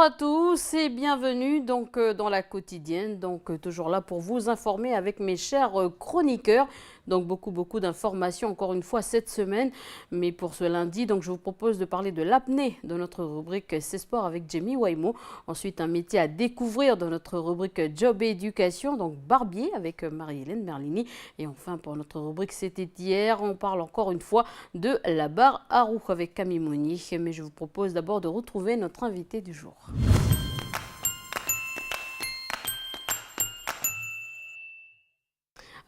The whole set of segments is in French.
à tous et bienvenue dans la quotidienne, toujours là pour vous informer avec mes chers chroniqueurs. Donc beaucoup d'informations encore une fois cette semaine, mais pour ce lundi, je vous propose de parler de l'apnée de notre rubrique C'est Sport avec Jamie Waimo. Ensuite un métier à découvrir dans notre rubrique Job et éducation, donc barbier avec Marie-Hélène Merlini. Et enfin pour notre rubrique C'était hier, on parle encore une fois de la barre à roue avec Camille Monnier. Mais je vous propose d'abord de retrouver notre invité du jour.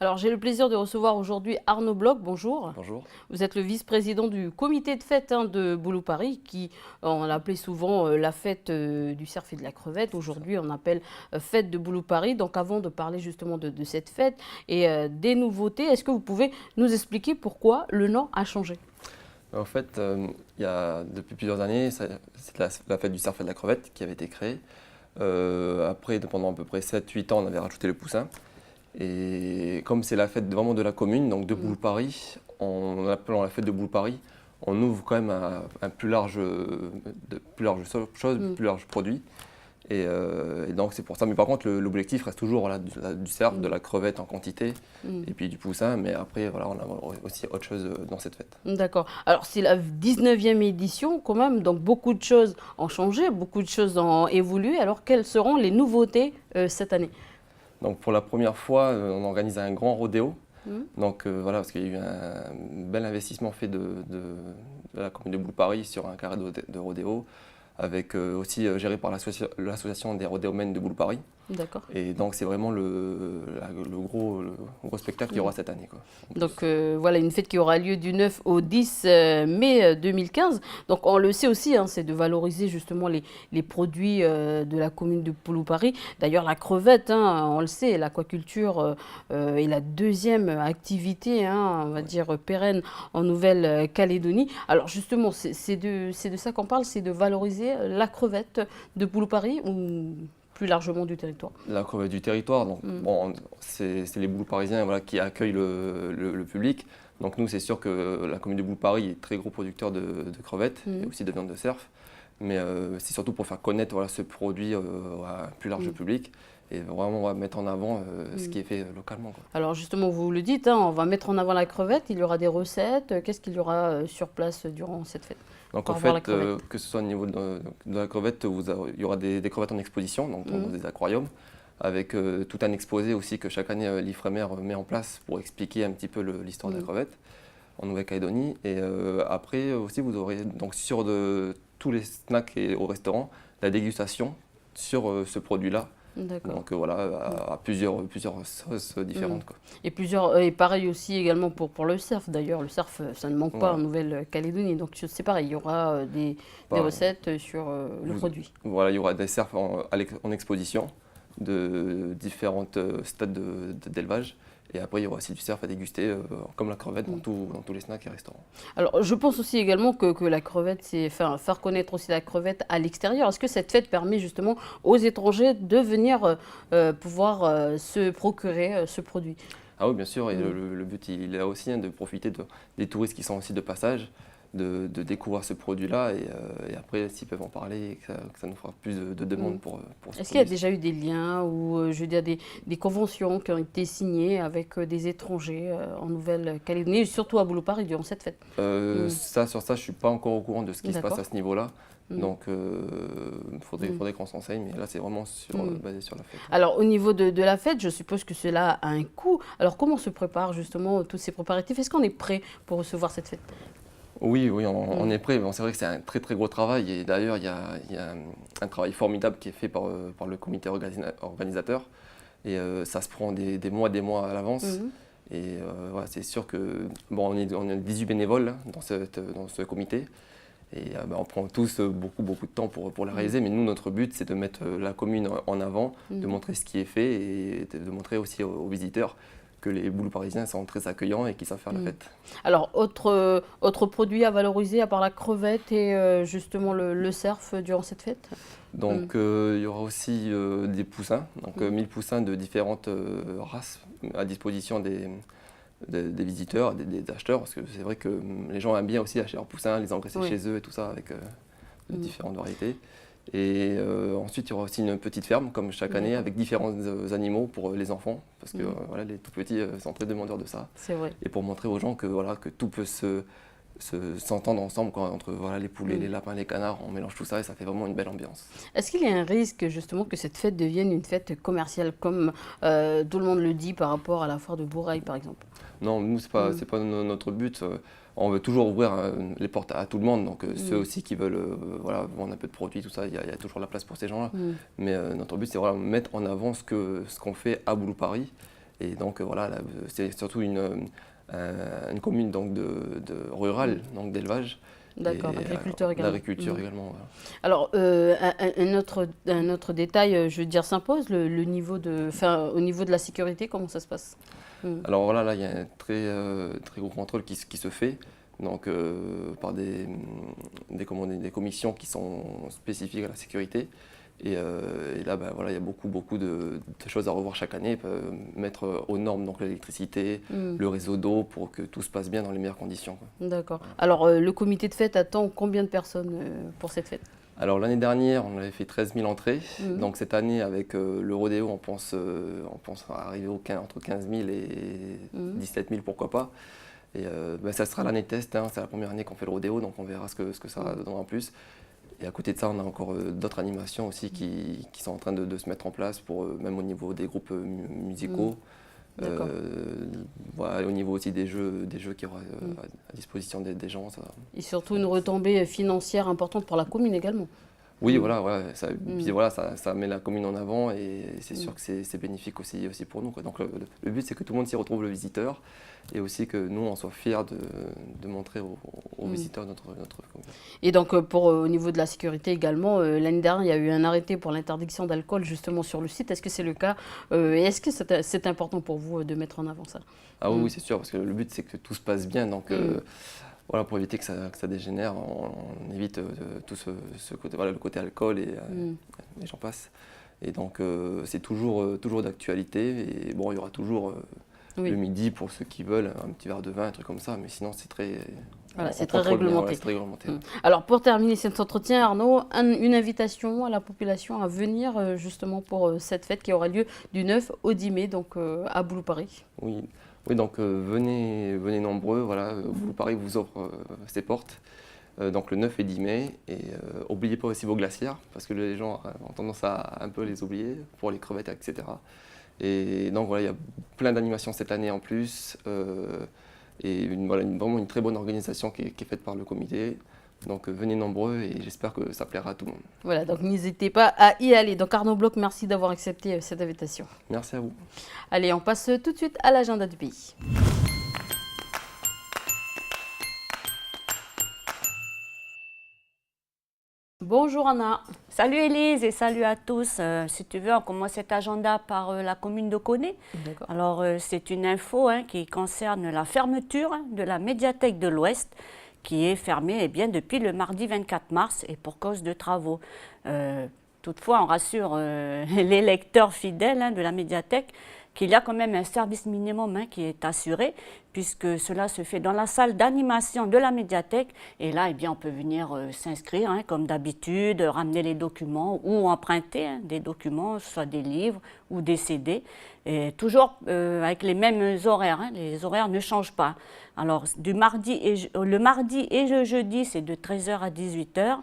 Alors j'ai le plaisir de recevoir aujourd'hui Arnaud Bloch, bonjour. Bonjour. Vous êtes le vice-président du comité de fête de Boulou Paris, qui on l'appelait souvent la fête du cerf et de la crevette. Aujourd'hui on appelle fête de Boulou Paris. Donc avant de parler justement de cette fête et des nouveautés, est-ce que vous pouvez nous expliquer pourquoi le nom a changé? En fait, il y a depuis plusieurs années, c'est la fête du cerf et de la crevette qui avait été créée. Après, pendant à peu près 7-8 ans, on avait rajouté le poussin. Et comme c'est la fête vraiment de la commune, donc de Boulou Paris, en appelant la fête de Boulou Paris, on ouvre quand même un plus large chose, plus large produit. Et donc c'est pour ça. Mais par contre, l'objectif reste toujours voilà, du cerf, de la crevette en quantité, et puis du poussin. Mais après, voilà, on a aussi autre chose dans cette fête. D'accord. Alors c'est la 19e édition quand même, donc beaucoup de choses ont changé, beaucoup de choses ont évolué. Alors quelles seront les nouveautés cette année? Donc pour la première fois, on organise un grand rodéo. Donc voilà, parce qu'il y a eu un bel investissement fait de la commune de Boulou Paris sur un carré de rodéo, avec aussi géré par l'association des rodéomènes de Boulou Paris. D'accord. Et donc c'est vraiment le gros spectacle qu'il y aura cette année, quoi. Donc voilà, une fête qui aura lieu du 9 au 10 mai 2015. Donc on le sait aussi, c'est de valoriser justement les produits de la commune de Boulou Paris. D'ailleurs la crevette, on le sait, l'aquaculture est la deuxième activité, on va dire pérenne en Nouvelle-Calédonie. Alors justement, c'est de ça qu'on parle, c'est de valoriser la crevette de Boulou Paris ou plus largement du territoire. La crevette du territoire, donc bon, c'est les Boulou Parisiens voilà, qui accueillent le public. Donc nous, c'est sûr que la commune de Boulou Paris est très gros producteur de crevettes et aussi de viande de cerf. Mais c'est surtout pour faire connaître voilà, ce produit à un plus large public et vraiment on va mettre en avant ce qui est fait localement, quoi. Alors justement, vous le dites, on va mettre en avant la crevette, il y aura des recettes. Qu'est-ce qu'il y aura sur place durant cette fête? Donc en fait, que ce soit au niveau de la crevette, il y aura des crevettes en exposition, donc dans des aquariums, avec tout un exposé aussi que chaque année l'Ifremer met en place pour expliquer un petit peu l'histoire de la crevette en Nouvelle-Calédonie. Et après aussi, vous aurez donc sur tous les snacks et au restaurant la dégustation sur ce produit-là. Donc voilà, à plusieurs sauces différentes, quoi. Et pareil aussi également pour le cerf. D'ailleurs, le cerf, ça ne manque pas en Nouvelle-Calédonie. Donc c'est pareil, il y aura des recettes sur le produit. Voilà, il y aura des cerfs en exposition de différents stades d'élevage. Et après, il y aura aussi du cerf à déguster, comme la crevette, dans tous les snacks et restaurants. Alors, je pense aussi également que la crevette, c'est faire connaître aussi la crevette à l'extérieur. Est-ce que cette fête permet justement aux étrangers de venir pouvoir se procurer ce produit? Ah oui, bien sûr. Et le but, il est là aussi de profiter des touristes qui sont aussi de passage, de découvrir ce produit-là et après s'ils peuvent en parler, que ça nous fera plus de demandes pour ce Est-ce qu'il y a produit. déjà eu des liens ou je veux dire des conventions qui ont été signées avec des étrangers en Nouvelle-Calédonie, surtout à Boulou Paris durant cette fête? Sur ça, je ne suis pas encore au courant de ce qui se passe à ce niveau-là. Donc, il faudrait qu'on s'enseigne, mais là, c'est vraiment basé sur la fête. Alors, au niveau de la fête, je suppose que cela a un coût. Alors, comment se préparent justement tous ces préparatifs? Est-ce qu'on est prêt pour recevoir cette fête? Oui, on est prêt. Bon, c'est vrai que c'est un très très gros travail et d'ailleurs il y a un travail formidable qui est fait par le comité organisateur et ça se prend des mois à l'avance. Et voilà, c'est sûr que bon, on est 18 bénévoles dans ce comité et on prend tous beaucoup de temps pour la réaliser. Mais nous, notre but, c'est de mettre la commune en avant, de montrer ce qui est fait et de montrer aussi aux visiteurs que les Boulou Parisiens sont très accueillants et qui savent faire la fête. Alors, autre produit à valoriser à part la crevette et justement le cerf durant cette fête? Donc, il y aura aussi des poussins, donc 1000 poussins de différentes races à disposition des visiteurs, des acheteurs, parce que c'est vrai que les gens aiment bien aussi acheter leurs poussins, les engraisser chez eux et tout ça avec de différentes variétés. Et ensuite, il y aura aussi une petite ferme, comme chaque année, avec différents animaux pour les enfants, parce que voilà, les tout petits sont très demandeurs de ça. C'est vrai. Et pour montrer aux gens que, voilà, que tout peut s'entendre ensemble, quoi, entre voilà, les poulets, les lapins, les canards, on mélange tout ça et ça fait vraiment une belle ambiance. Est-ce qu'il y a un risque justement que cette fête devienne une fête commerciale, comme tout le monde le dit par rapport à la foire de Bourail par exemple? Non, nous, c'est pas notre but. On veut toujours ouvrir les portes à tout le monde, donc ceux aussi qui veulent voilà, vendre un peu de produits, tout ça, il y a toujours la place pour ces gens-là. Mais notre but, c'est voilà, mettre en avant ce qu'on fait à Boulou-Paris. Et donc voilà, c'est surtout une commune donc, rurale, donc d'élevage. D'accord, d'agriculture également. D'agriculture également, voilà. Alors, un autre détail, je veux dire, s'impose, le niveau au niveau de la sécurité, comment ça se passe? Alors voilà, là, il y a un très gros contrôle qui se fait, donc par des commissions qui sont spécifiques à la sécurité. Et là, ben, voilà, il y a beaucoup de choses à revoir chaque année, mettre aux normes donc l'électricité, le réseau d'eau pour que tout se passe bien dans les meilleures conditions, quoi. D'accord. Alors, le comité de fête attend combien de personnes pour cette fête? Alors l'année dernière, on avait fait 13 000 entrées. Donc cette année, avec le rodéo, on pense arriver entre 15 000 et 17 000, pourquoi pas. Et ben, ça sera l'année test, hein, c'est la première année qu'on fait le rodéo, donc on verra ce que ça donnera en plus. Et à côté de ça, on a encore d'autres animations aussi qui sont en train de se mettre en place, même au niveau des groupes musicaux. Voilà, au niveau aussi des jeux qui aura à disposition des gens. Ça. Et surtout une retombée financière importante pour la commune également. Oui, voilà, ouais, puis voilà, ça met la commune en avant et c'est sûr que c'est bénéfique aussi pour nous, quoi. Donc le but, c'est que tout le monde s'y retrouve, le visiteur, et aussi que nous, on soit fiers de montrer aux visiteurs notre commune. Et donc, au niveau de la sécurité également, l'année dernière, il y a eu un arrêté pour l'interdiction d'alcool justement sur le site. Est-ce que c'est le cas? Et est-ce que c'est important pour vous de mettre en avant ça? Ah oui, c'est sûr, parce que le but, c'est que tout se passe bien. Donc, voilà, pour éviter que ça dégénère, on évite tout ce côté, voilà, le côté alcool et j'en passe. Et donc c'est toujours d'actualité. Et bon, il y aura toujours le midi pour ceux qui veulent, un petit verre de vin, un truc comme ça. Mais sinon, c'est très, voilà, c'est très réglementé. Voilà, c'est très réglementé. Alors pour terminer cet entretien, Arnaud, une invitation à la population à venir justement pour cette fête qui aura lieu du 9 au 10 mai, donc à Boulou-Paris. Oui, donc venez nombreux, voilà, Boulou-Paris vous offre ses portes, donc le 9 et 10 mai, et n'oubliez pas aussi vos glacières, parce que les gens ont tendance à un peu les oublier, pour les crevettes, etc. Et donc voilà, il y a plein d'animations cette année en plus, et vraiment une très bonne organisation qui est faite par le comité. Donc venez nombreux et j'espère que ça plaira à tout le monde. Voilà, donc n'hésitez pas à y aller. Donc Arnaud Bloch, merci d'avoir accepté cette invitation. Merci à vous. Allez, on passe tout de suite à l'agenda du pays. Bonjour Anna. Salut Élise et salut à tous. Si tu veux, on commence cet agenda par la commune de Koné. Alors c'est une info qui concerne la fermeture de la médiathèque de l'Ouest, qui est fermée depuis le mardi 24 mars et pour cause de travaux. Toutefois, on rassure les lecteurs fidèles de la médiathèque qu'il y a quand même un service minimum qui est assuré, puisque cela se fait dans la salle d'animation de la médiathèque. Et là, on peut venir s'inscrire comme d'habitude, ramener les documents ou emprunter des documents, soit des livres ou des CD. Et toujours avec les mêmes horaires, les horaires ne changent pas. Alors, le mardi et le jeudi, c'est de 13h à 18h.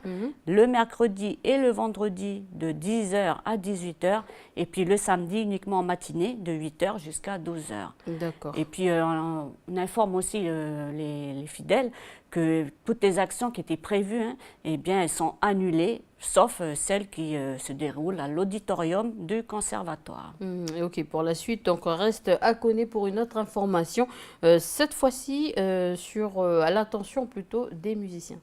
Le mercredi et le vendredi, de 10h à 18h. Et puis le samedi, uniquement en matinée, de 8h jusqu'à 12h. D'accord. Et puis, on informe aussi les fidèles que toutes les actions qui étaient prévues, elles sont annulées, sauf celles qui se déroulent à l'auditorium du conservatoire. Ok, pour la suite, donc on reste à Koné pour une autre information, cette fois-ci à l'attention plutôt des musiciens.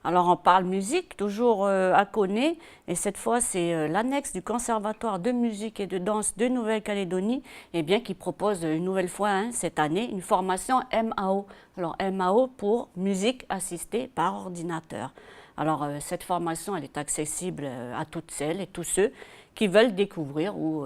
Alors on parle musique, toujours à Koné, et cette fois c'est l'annexe du Conservatoire de musique et de danse de Nouvelle-Calédonie qui propose une nouvelle fois cette année une formation MAO. Alors MAO pour musique assistée par ordinateur. Alors cette formation elle est accessible à toutes celles et tous ceux qui veulent découvrir ou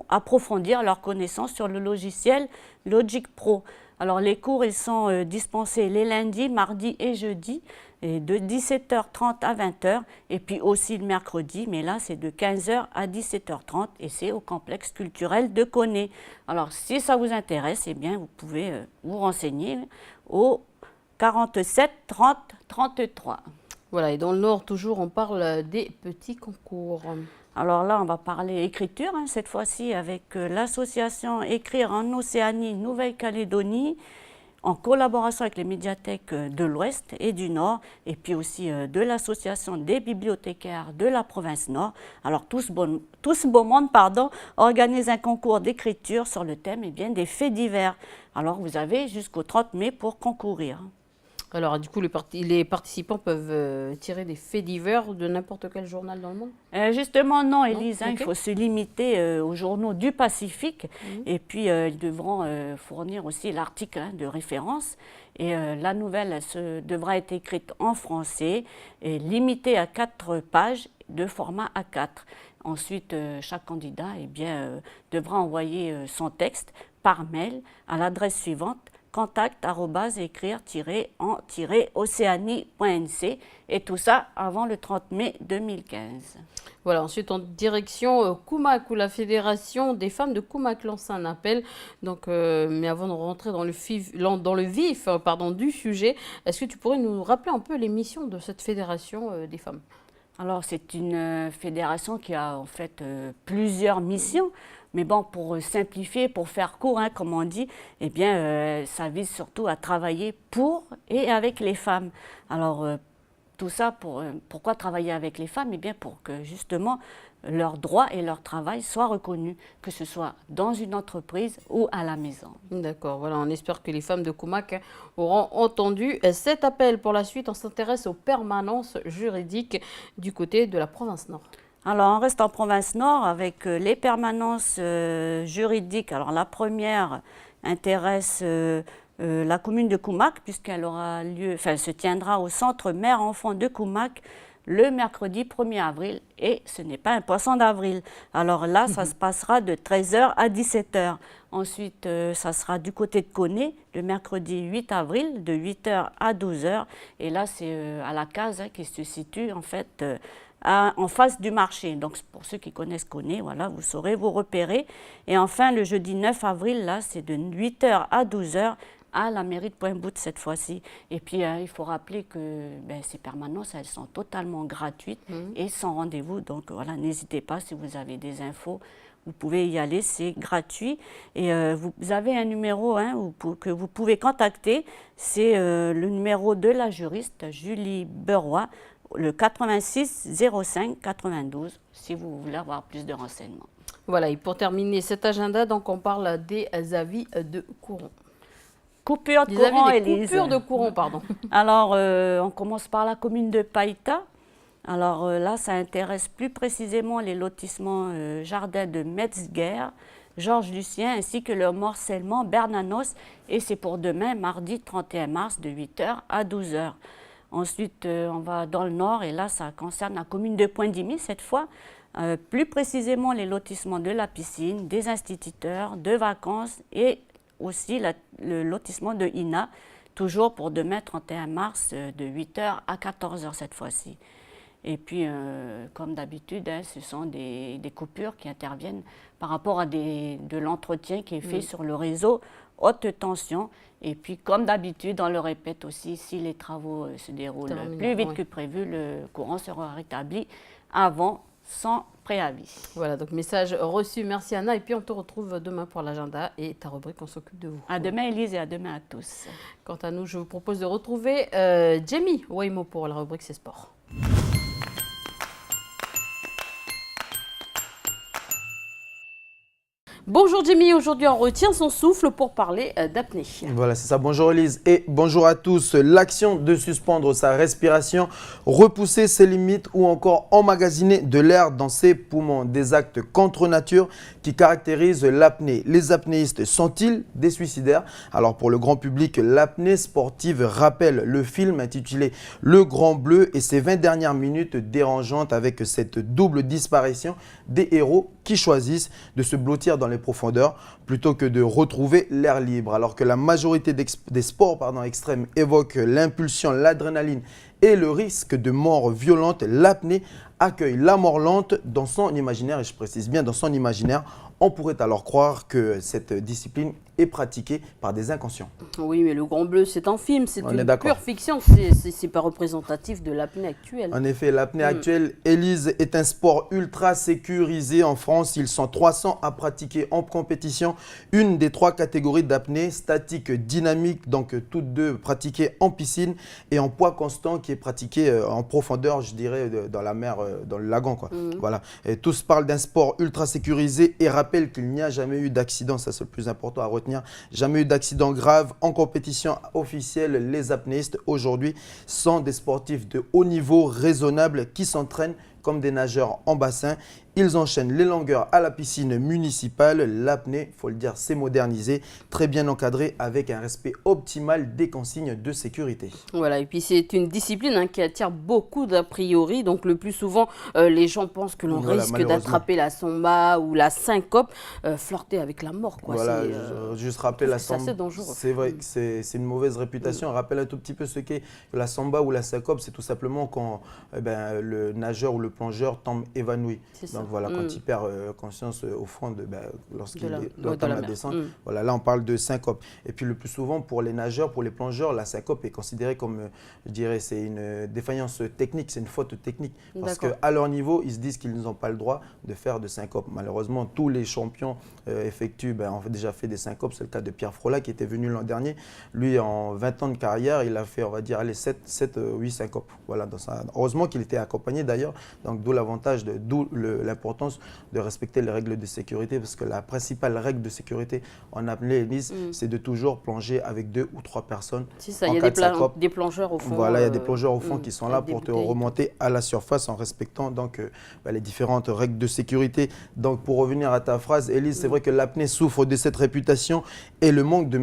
approfondir leurs connaissances sur le logiciel Logic Pro. Alors les cours, ils sont dispensés les lundis, mardis et jeudis, et de 17h30 à 20h, et puis aussi le mercredi, mais là c'est de 15h à 17h30, et c'est au complexe culturel de Koné. Alors si ça vous intéresse, eh bien vous pouvez vous renseigner au 47 30 33. Voilà, et dans le Nord, toujours, on parle des petits concours. Alors là, on va parler écriture, cette fois-ci avec l'association Écrire en Océanie Nouvelle-Calédonie, en collaboration avec les médiathèques de l'Ouest et du Nord, et puis aussi de l'association des bibliothécaires de la province Nord. Alors tout ce beau monde organise un concours d'écriture sur le thème des faits divers. Alors vous avez jusqu'au 30 mai pour concourir. Alors, du coup, les participants peuvent tirer des faits divers de n'importe quel journal dans le monde? Justement, non, Élise. Okay. Il faut se limiter aux journaux du Pacifique. Et puis, ils devront fournir aussi l'article de référence. Et la nouvelle devra être écrite en français et limitée à 4 pages de format A4. Ensuite, chaque candidat devra envoyer son texte par mail à l'adresse suivante: contact@écrire-en-océanie.nc, et tout ça avant le 30 mai 2015. Voilà, ensuite en direction Koumak, où la Fédération des femmes de Koumak lance un appel. Donc, mais avant de rentrer dans le vif du sujet, est-ce que tu pourrais nous rappeler un peu les missions de cette Fédération des femmes? Alors c'est une fédération qui a en fait plusieurs missions. Mais bon, pour simplifier, pour faire court, comme on dit, eh bien, ça vise surtout à travailler pour et avec les femmes. Alors, tout ça, pourquoi travailler avec les femmes? Eh bien, pour que justement leurs droits et leur travail soient reconnus, que ce soit dans une entreprise ou à la maison. D'accord, voilà, on espère que les femmes de Koumak auront entendu cet appel. Pour la suite, on s'intéresse aux permanences juridiques du côté de la province Nord. Alors, on reste en province Nord avec les permanences juridiques. Alors, la première intéresse la commune de Koumak, puisqu'elle se tiendra au centre mère-enfant de Koumak le mercredi 1er avril. Et ce n'est pas un poisson d'avril. Alors là, ça se passera de 13h à 17h. Ensuite, ça sera du côté de Koné, le mercredi 8 avril, de 8h à 12h. Et là, c'est à la case qui se situe en fait en face du marché. Donc pour ceux qui connaissent Koné, voilà, vous saurez vous repérer. Et enfin, le jeudi 9 avril, là, c'est de 8h à 12h à la mairie de Pointe-Boute cette fois-ci. Et puis, il faut rappeler que ces permanences, elles sont totalement gratuites et sans rendez-vous. Donc voilà, n'hésitez pas, si vous avez des infos, vous pouvez y aller, c'est gratuit. Et vous avez un numéro que vous pouvez contacter, c'est le numéro de la juriste Julie Berroy, le 86 05 92, si vous voulez avoir plus de renseignements. Voilà, et pour terminer cet agenda, donc on parle des avis de courant. Coupure de courant, Élise. Coupure de courant, pardon. Alors, on commence par la commune de Païta. Alors là, ça intéresse plus précisément les lotissements jardins de Metzger, Georges Lucien, ainsi que le morcellement Bernanos. Et c'est pour demain, mardi 31 mars, de 8h à 12h. Ensuite, on va dans le nord, et là, ça concerne la commune de Pointe-Dimy cette fois. Plus précisément, les lotissements de la piscine, des instituteurs, de vacances, et aussi le lotissement de Ina, toujours pour demain, 31 mars, de 8h à 14h cette fois-ci. Et puis, comme d'habitude, ce sont des coupures qui interviennent par rapport à de l'entretien qui est fait sur le réseau haute tension. Et puis, comme d'habitude, on le répète aussi, si les travaux se déroulent plus vite que prévu, le courant sera rétabli avant, sans préavis. Voilà, donc message reçu. Merci Anna. Et puis, on te retrouve demain pour l'agenda et ta rubrique, on s'occupe de vous. À demain, Élise, et à demain à tous. Quant à nous, je vous propose de retrouver Jamie Waymo pour la rubrique C'est Sport. Bonjour Jimmy, aujourd'hui on retient son souffle pour parler d'apnée. Voilà, c'est ça. Bonjour Elise et bonjour à tous. L'action de suspendre sa respiration, repousser ses limites ou encore emmagasiner de l'air dans ses poumons. Des actes contre nature qui caractérisent l'apnée. Les apnéistes sont-ils des suicidaires? Alors pour le grand public, l'apnée sportive rappelle le film intitulé Le Grand Bleu et ses 20 dernières minutes dérangeantes avec cette double disparition des héros qui choisissent de se blottir dans les profondeurs plutôt que de retrouver l'air libre. Alors que la majorité des sports extrêmes évoquent l'impulsion, l'adrénaline et le risque de mort violente, l'apnée accueille la mort lente dans son imaginaire, et je précise bien dans son imaginaire. On pourrait alors croire que cette discipline est pratiquée par des inconscients. Oui, mais Le Grand Bleu, c'est un film, c'est une pure fiction, c'est pas représentatif de l'apnée actuelle. En effet, l'apnée actuelle, Elise, est un sport ultra sécurisé en France. Ils sont 300 à pratiquer en compétition. Une des 3 catégories d'apnée, statique, dynamique, donc toutes deux pratiquées en piscine, et en poids constant qui est pratiqué en profondeur, je dirais, dans la mer, dans le lagon, quoi. Voilà. Et tous parlent d'un sport ultra sécurisé et rappellent qu'il n'y a jamais eu d'accident, ça c'est le plus important à retenir, jamais eu d'accident grave en compétition officielle. Les apnéistes aujourd'hui sont des sportifs de haut niveau raisonnable qui s'entraînent comme des nageurs en bassin. Ils enchaînent les longueurs à la piscine municipale. L'apnée, il faut le dire, c'est modernisé, très bien encadré avec un respect optimal des consignes de sécurité. Voilà, et puis c'est une discipline qui attire beaucoup d'a priori. Donc le plus souvent, les gens pensent que l'on risque d'attraper la samba ou la syncope, flirter avec la mort, quoi. Voilà, juste rappeler la samba. C'est assez dangereux. C'est vrai que c'est une mauvaise réputation. On rappelle un tout petit peu ce qu'est la samba ou la syncope. C'est tout simplement quand le nageur ou le plongeur tombe évanoui. Donc voilà, quand il perd conscience au fond, lorsqu'il entame la descente, voilà, là on parle de syncope. Et puis le plus souvent pour les nageurs, pour les plongeurs, la syncope est considérée comme, je dirais, c'est une défaillance technique, c'est une faute technique. Parce qu'à leur niveau, ils se disent qu'ils n'ont pas le droit de faire de syncope. Malheureusement, tous les champions ont déjà fait des syncopes. C'est le cas de Pierre Frolat qui était venu l'an dernier. Lui, en 20 ans de carrière, il a fait, on va dire, 8 syncopes. Voilà, heureusement qu'il était accompagné d'ailleurs. Donc d'où l'avantage, d'où l'importance de respecter les règles de sécurité, parce que la principale règle de sécurité en apnée, c'est de toujours plonger avec 2 ou 3 personnes. C'est ça, il y a des plongeurs au fond. Voilà, il y a des plongeurs au fond qui sont là pour te remonter à la surface en respectant donc les différentes règles de sécurité. Donc pour revenir à ta phrase, Elise, c'est vrai que l'apnée souffre de cette réputation et le manque de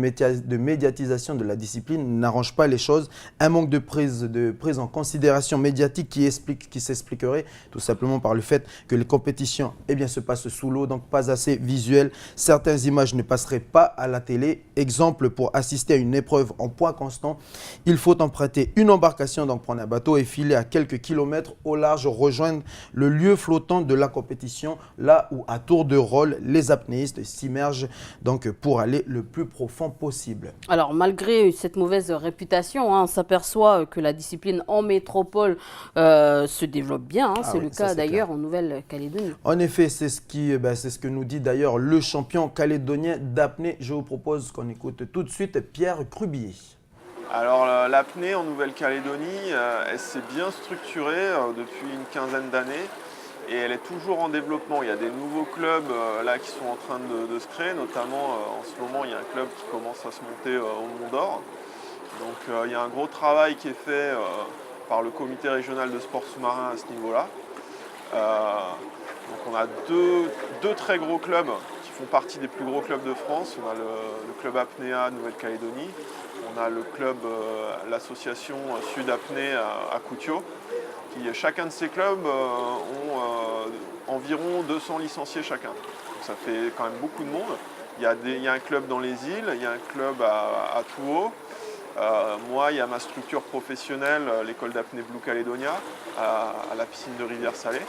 médiatisation de la discipline n'arrange pas les choses. Un manque de prise en considération médiatique qui s'expliquerait tout simplement par le fait que les compétitions se passent sous l'eau, donc pas assez visuelles. Certaines images ne passeraient pas à la télé. Exemple, pour assister à une épreuve en poids constant, il faut emprunter une embarcation, donc prendre un bateau et filer à quelques kilomètres au large, rejoindre le lieu flottant de la compétition, là où à tour de rôle, les apnéistes s'immergent donc pour aller le plus profond possible. Alors malgré cette mauvaise réputation, on s'aperçoit que la discipline en métropole se développe bien. C'est le cas d'ailleurs en Nouvelle-Calédonie. En effet, c'est ce que nous dit d'ailleurs le champion calédonien d'apnée. Je vous propose qu'on écoute tout de suite Pierre Crubier. Alors l'apnée en Nouvelle-Calédonie, elle s'est bien structurée depuis une quinzaine d'années et elle est toujours en développement. Il y a des nouveaux clubs là qui sont en train de se créer, notamment en ce moment il y a un club qui commence à se monter au Mont d'Or. Donc il y a un gros travail qui est fait par le comité régional de sport sous-marin à ce niveau-là. Donc on a deux très gros clubs qui font partie des plus gros clubs de France. On a le club Apnéa Nouvelle-Calédonie, on a le club, l'association Sud Apnée à Koutios. Chacun de ces clubs ont environ 200 licenciés chacun. Donc ça fait quand même beaucoup de monde. Il y a un club dans les îles, il y a un club à Touault. Moi, il y a ma structure professionnelle, l'école d'apnée Blue Caledonia, à la piscine de Rivière-Salée.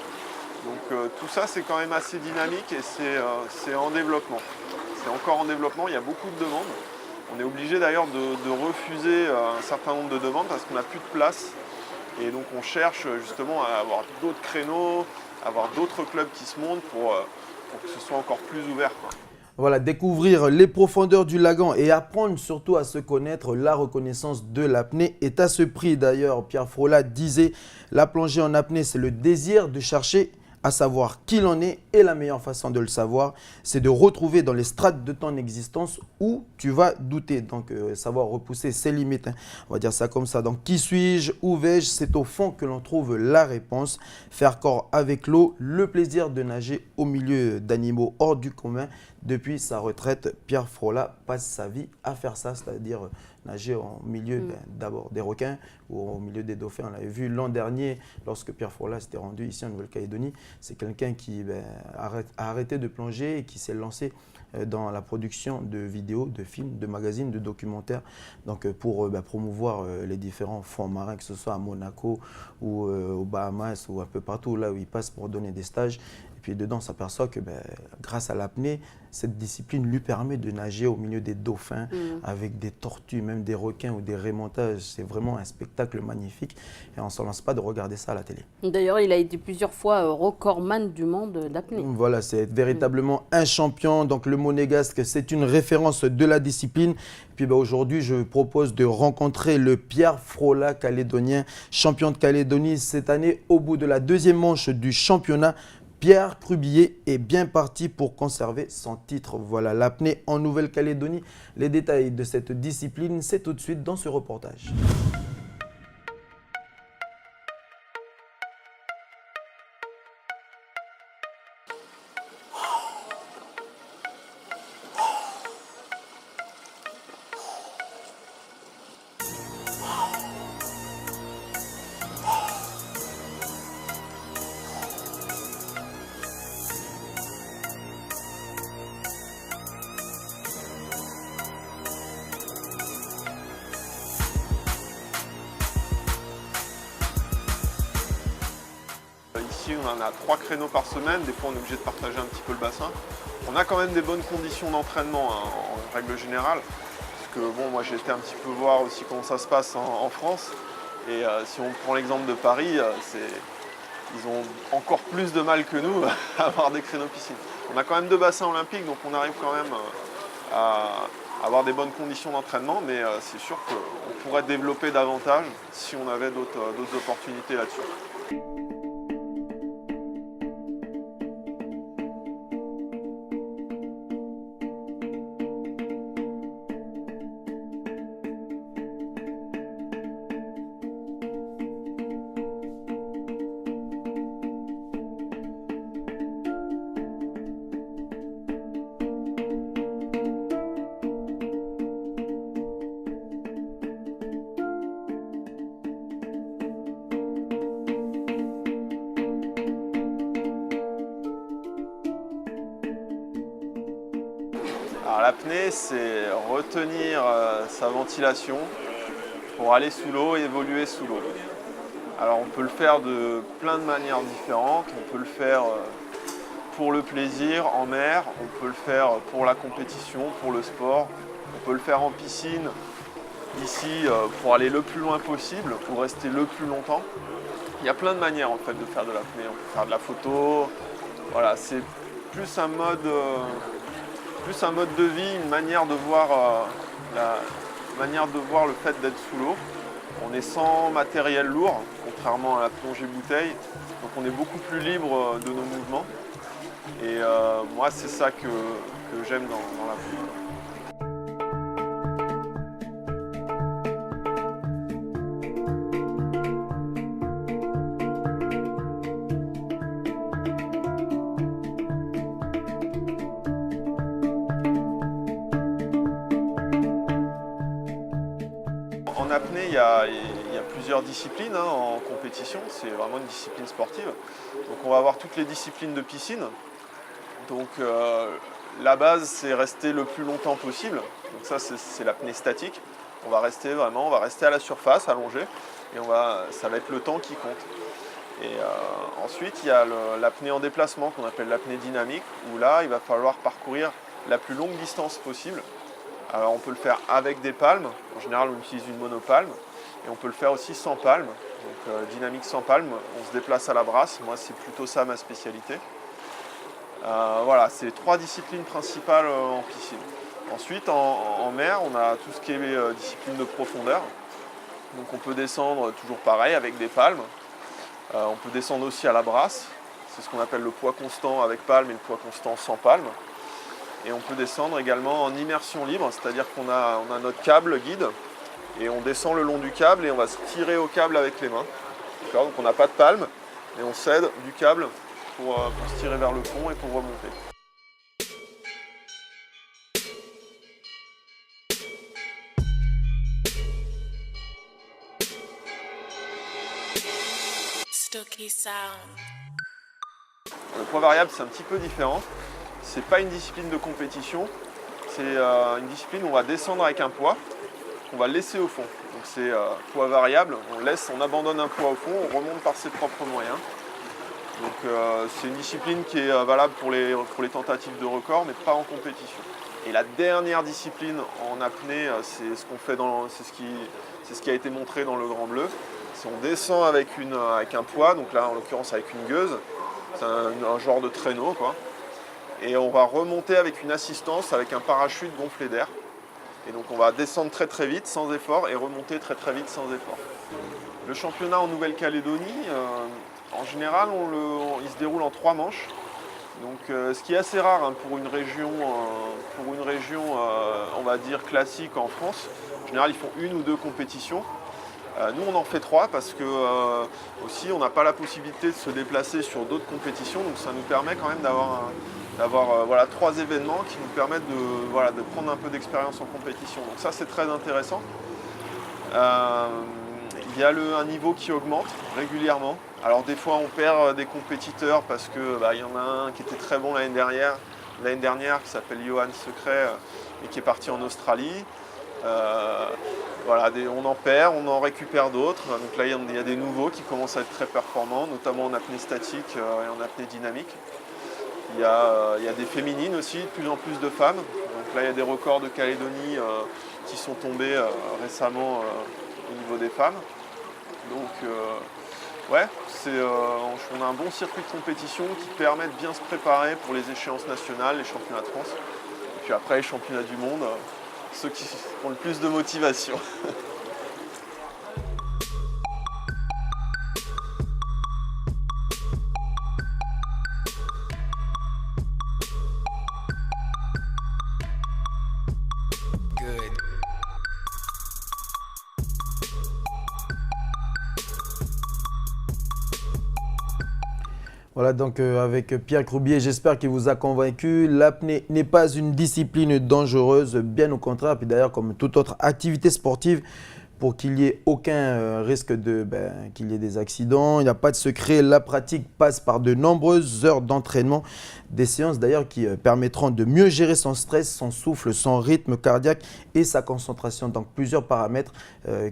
Donc tout ça, c'est quand même assez dynamique et c'est en développement. C'est encore en développement, il y a beaucoup de demandes. On est obligé d'ailleurs de refuser un certain nombre de demandes parce qu'on n'a plus de place. Et donc on cherche justement à avoir d'autres créneaux, avoir d'autres clubs qui se montent pour que ce soit encore plus ouvert, quoi. Voilà, découvrir les profondeurs du lagon et apprendre surtout à se connaître. La reconnaissance de l'apnée est à ce prix. D'ailleurs, Pierre Frolat disait, la plongée en apnée, c'est le désir de chercher à savoir qui l'en est. Et la meilleure façon de le savoir, c'est de retrouver dans les strates de ton existence où tu vas douter. Donc, savoir repousser ses limites, hein. On va dire ça comme ça. Donc, qui suis-je? Où vais-je? C'est au fond que l'on trouve la réponse. Faire corps avec l'eau, le plaisir de nager au milieu d'animaux hors du commun. Depuis sa retraite, Pierre Frolla passe sa vie à faire ça, c'est-à-dire nager au milieu d'abord des requins ou au milieu des dauphins. On l'avait vu l'an dernier lorsque Pierre Frolla s'était rendu ici en Nouvelle-Calédonie. C'est quelqu'un qui a arrêté de plonger et qui s'est lancé dans la production de vidéos, de films, de magazines, de documentaires, donc pour promouvoir les différents fonds marins, que ce soit à Monaco ou aux Bahamas ou un peu partout là où il passe pour donner des stages. Et puis dedans, on s'aperçoit que grâce à l'apnée, cette discipline lui permet de nager au milieu des dauphins avec des tortues, même des requins ou des remontages. C'est vraiment un spectacle magnifique et on ne s'en lance pas de regarder ça à la télé. D'ailleurs, il a été plusieurs fois recordman du monde d'apnée. Voilà, c'est véritablement un champion. Donc le monégasque, c'est une référence de la discipline. Et puis aujourd'hui, je propose de rencontrer le Pierre Frolla calédonien, champion de Calédonie cette année. Au bout de la deuxième manche du championnat, Pierre Crubillet est bien parti pour conserver son titre. Voilà, l'apnée en Nouvelle-Calédonie. Les détails de cette discipline, c'est tout de suite dans ce reportage. Ici, on en a 3 créneaux par semaine. Des fois, on est obligé de partager un petit peu le bassin. On a quand même des bonnes conditions d'entraînement, hein, en règle générale. Parce que bon, moi, j'ai été un petit peu voir aussi comment ça se passe en France. Et si on prend l'exemple de Paris, ils ont encore plus de mal que nous à avoir des créneaux piscines. On a quand même 2 bassins olympiques, donc on arrive quand même à avoir des bonnes conditions d'entraînement. Mais c'est sûr qu'on pourrait développer davantage si on avait d'autres opportunités là-dessus. Alors l'apnée, c'est retenir sa ventilation pour aller sous l'eau et évoluer sous l'eau. Alors on peut le faire de plein de manières différentes. On peut le faire pour le plaisir en mer, on peut le faire pour la compétition, pour le sport. On peut le faire en piscine, ici, pour aller le plus loin possible, pour rester le plus longtemps. Il y a plein de manières en fait de faire de l'apnée. On peut faire de la photo. Voilà, c'est plus un mode de vie, une manière de voir, le fait d'être sous l'eau. On est sans matériel lourd, contrairement à la plongée bouteille. Donc on est beaucoup plus libre de nos mouvements. Et moi, c'est ça que j'aime dans l'apnée. En apnée, il y a plusieurs disciplines en compétition, c'est vraiment une discipline sportive. Donc on va avoir toutes les disciplines de piscine. Donc la base, c'est rester le plus longtemps possible. Donc ça, c'est l'apnée statique. On va rester à la surface, allongé, et ça va être le temps qui compte. Et ensuite, il y a l'apnée en déplacement, qu'on appelle l'apnée dynamique, où là, il va falloir parcourir la plus longue distance possible. Alors on peut le faire avec des palmes, en général on utilise une monopalme, et on peut le faire aussi sans palme, donc dynamique sans palme, on se déplace à la brasse, moi c'est plutôt ça ma spécialité. Voilà, c'est les 3 disciplines principales en piscine. Ensuite en mer, on a tout ce qui est discipline de profondeur, donc on peut descendre toujours pareil avec des palmes, on peut descendre aussi à la brasse, c'est ce qu'on appelle le poids constant avec palme et le poids constant sans palme. Et on peut descendre également en immersion libre, c'est-à-dire qu'on a notre câble guide et on descend le long du câble et on va se tirer au câble avec les mains. Donc on n'a pas de palme, mais on s'aide du câble pour se tirer vers le fond et pour remonter. Le poids variable, c'est un petit peu différent. C'est pas une discipline de compétition, c'est une discipline où on va descendre avec un poids qu'on va laisser au fond. Donc c'est poids variable, on abandonne un poids au fond, on remonte par ses propres moyens. Donc c'est une discipline qui est valable pour les tentatives de record, mais pas en compétition. Et la dernière discipline en apnée, c'est ce qu'on fait c'est ce qui a été montré dans le Grand Bleu. C'est on descend avec un poids, donc là en l'occurrence avec une gueuse, c'est un genre de traîneau quoi. Et on va remonter avec une assistance, avec un parachute gonflé d'air. Et donc on va descendre très très vite sans effort et remonter très très vite sans effort. Le championnat en Nouvelle-Calédonie, en général, il se déroule en 3 manches. Donc ce qui est assez rare hein, pour une région, on va dire classique en France. En général, ils font 1 ou 2 compétitions. Nous, on en fait 3 parce que aussi, on n'a pas la possibilité de se déplacer sur d'autres compétitions. Donc ça nous permet quand même d'avoir 3 événements qui nous permettent de prendre un peu d'expérience en compétition. Donc ça, c'est très intéressant. Il y a un niveau qui augmente régulièrement. Alors des fois, on perd des compétiteurs parce que y en a un qui était très bon l'année dernière, qui s'appelle Johan Secret et qui est parti en Australie. On en perd, on en récupère d'autres. Donc là, il y a des nouveaux qui commencent à être très performants, notamment en apnée statique et en apnée dynamique. Il y a des féminines aussi, de plus en plus de femmes. Donc là, il y a des records de Calédonie qui sont tombés récemment au niveau des femmes. Donc, on a un bon circuit de compétition qui permet de bien se préparer pour les échéances nationales, les championnats de France. Et puis après, les championnats du monde, ceux qui ont le plus de motivation. Voilà, donc avec Pierre Croubier, j'espère qu'il vous a convaincu. L'apnée n'est pas une discipline dangereuse, bien au contraire. Puis d'ailleurs, comme toute autre activité sportive, pour qu'il n'y ait aucun risque qu'il y ait des accidents, il n'y a pas de secret. La pratique passe par de nombreuses heures d'entraînement. Des séances d'ailleurs qui permettront de mieux gérer son stress, son souffle, son rythme cardiaque et sa concentration. Donc plusieurs paramètres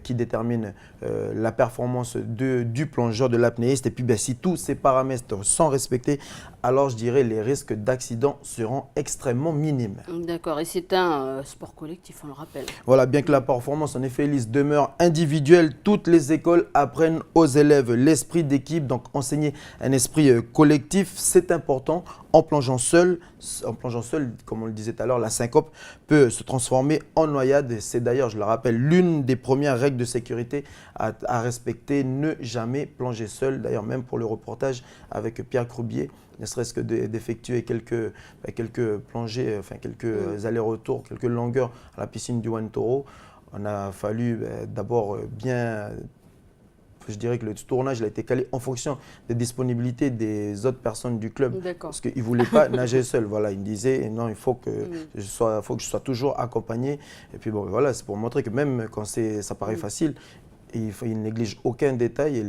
qui déterminent la performance du plongeur, de l'apnéiste. Et puis si tous ces paramètres sont respectés, alors je dirais les risques d'accident seront extrêmement minimes. D'accord, et c'est un sport collectif, on le rappelle. Voilà, bien que la performance en effet, Elise, demeure individuelle, toutes les écoles apprennent aux élèves l'esprit d'équipe, donc enseigner un esprit collectif, c'est important. En plongeant seul, comme on le disait tout à l'heure, la syncope peut se transformer en noyade. C'est d'ailleurs, je le rappelle, l'une des premières règles de sécurité à respecter, ne jamais plonger seul. D'ailleurs, même pour le reportage avec Pierre Croubier, ne serait-ce que d'effectuer quelques plongées, quelques allers-retours, quelques longueurs à la piscine du Wantoro. On a fallu d'abord je dirais que le tournage a été calé en fonction des disponibilités des autres personnes du club. Parce qu'ils ne voulaient pas nager seul. Voilà, ils me disaient non, il faut que je sois toujours accompagné. Et puis bon, voilà, c'est pour montrer que même quand ça paraît facile, il ne néglige aucun détail et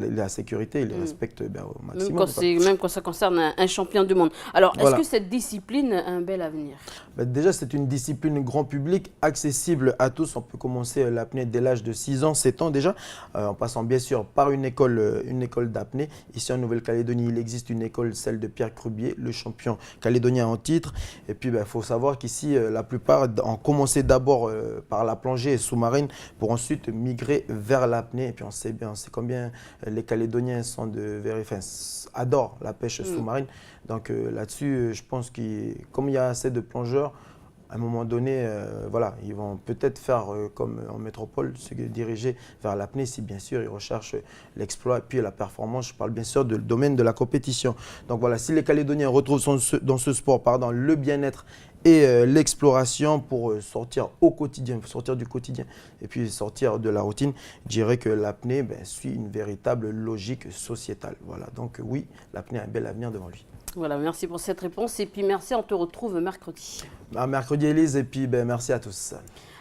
la sécurité, il les respecte au maximum. Même quand ça concerne un champion du monde. Alors, est-ce que cette discipline a un bel avenir? Déjà, c'est une discipline grand public, accessible à tous. On peut commencer l'apnée dès l'âge de 6 ans, 7 ans déjà, en passant bien sûr par une école d'apnée. Ici en Nouvelle-Calédonie, il existe une école, celle de Pierre Croubier, le champion calédonien en titre. Et puis, il faut savoir qu'ici, la plupart ont commencé d'abord par la plongée sous-marine pour ensuite migrer vers l'apnée. Et puis on sait combien les Calédoniens adorent la pêche sous-marine. Donc là-dessus, je pense que comme il y a assez de plongeurs, à un moment donné, voilà, ils vont peut-être faire comme en métropole, se diriger vers l'apnée si bien sûr ils recherchent l'exploit et puis la performance. Je parle bien sûr du domaine de la compétition. Donc voilà, si les Calédoniens retrouvent dans ce sport le bien-être et l'exploration pour sortir au quotidien, sortir du quotidien et puis sortir de la routine, je dirais que l'apnée suit une véritable logique sociétale. Voilà, donc oui, l'apnée a un bel avenir devant lui. Voilà, merci pour cette réponse et puis merci, on te retrouve mercredi. À mercredi Élise et puis merci à tous.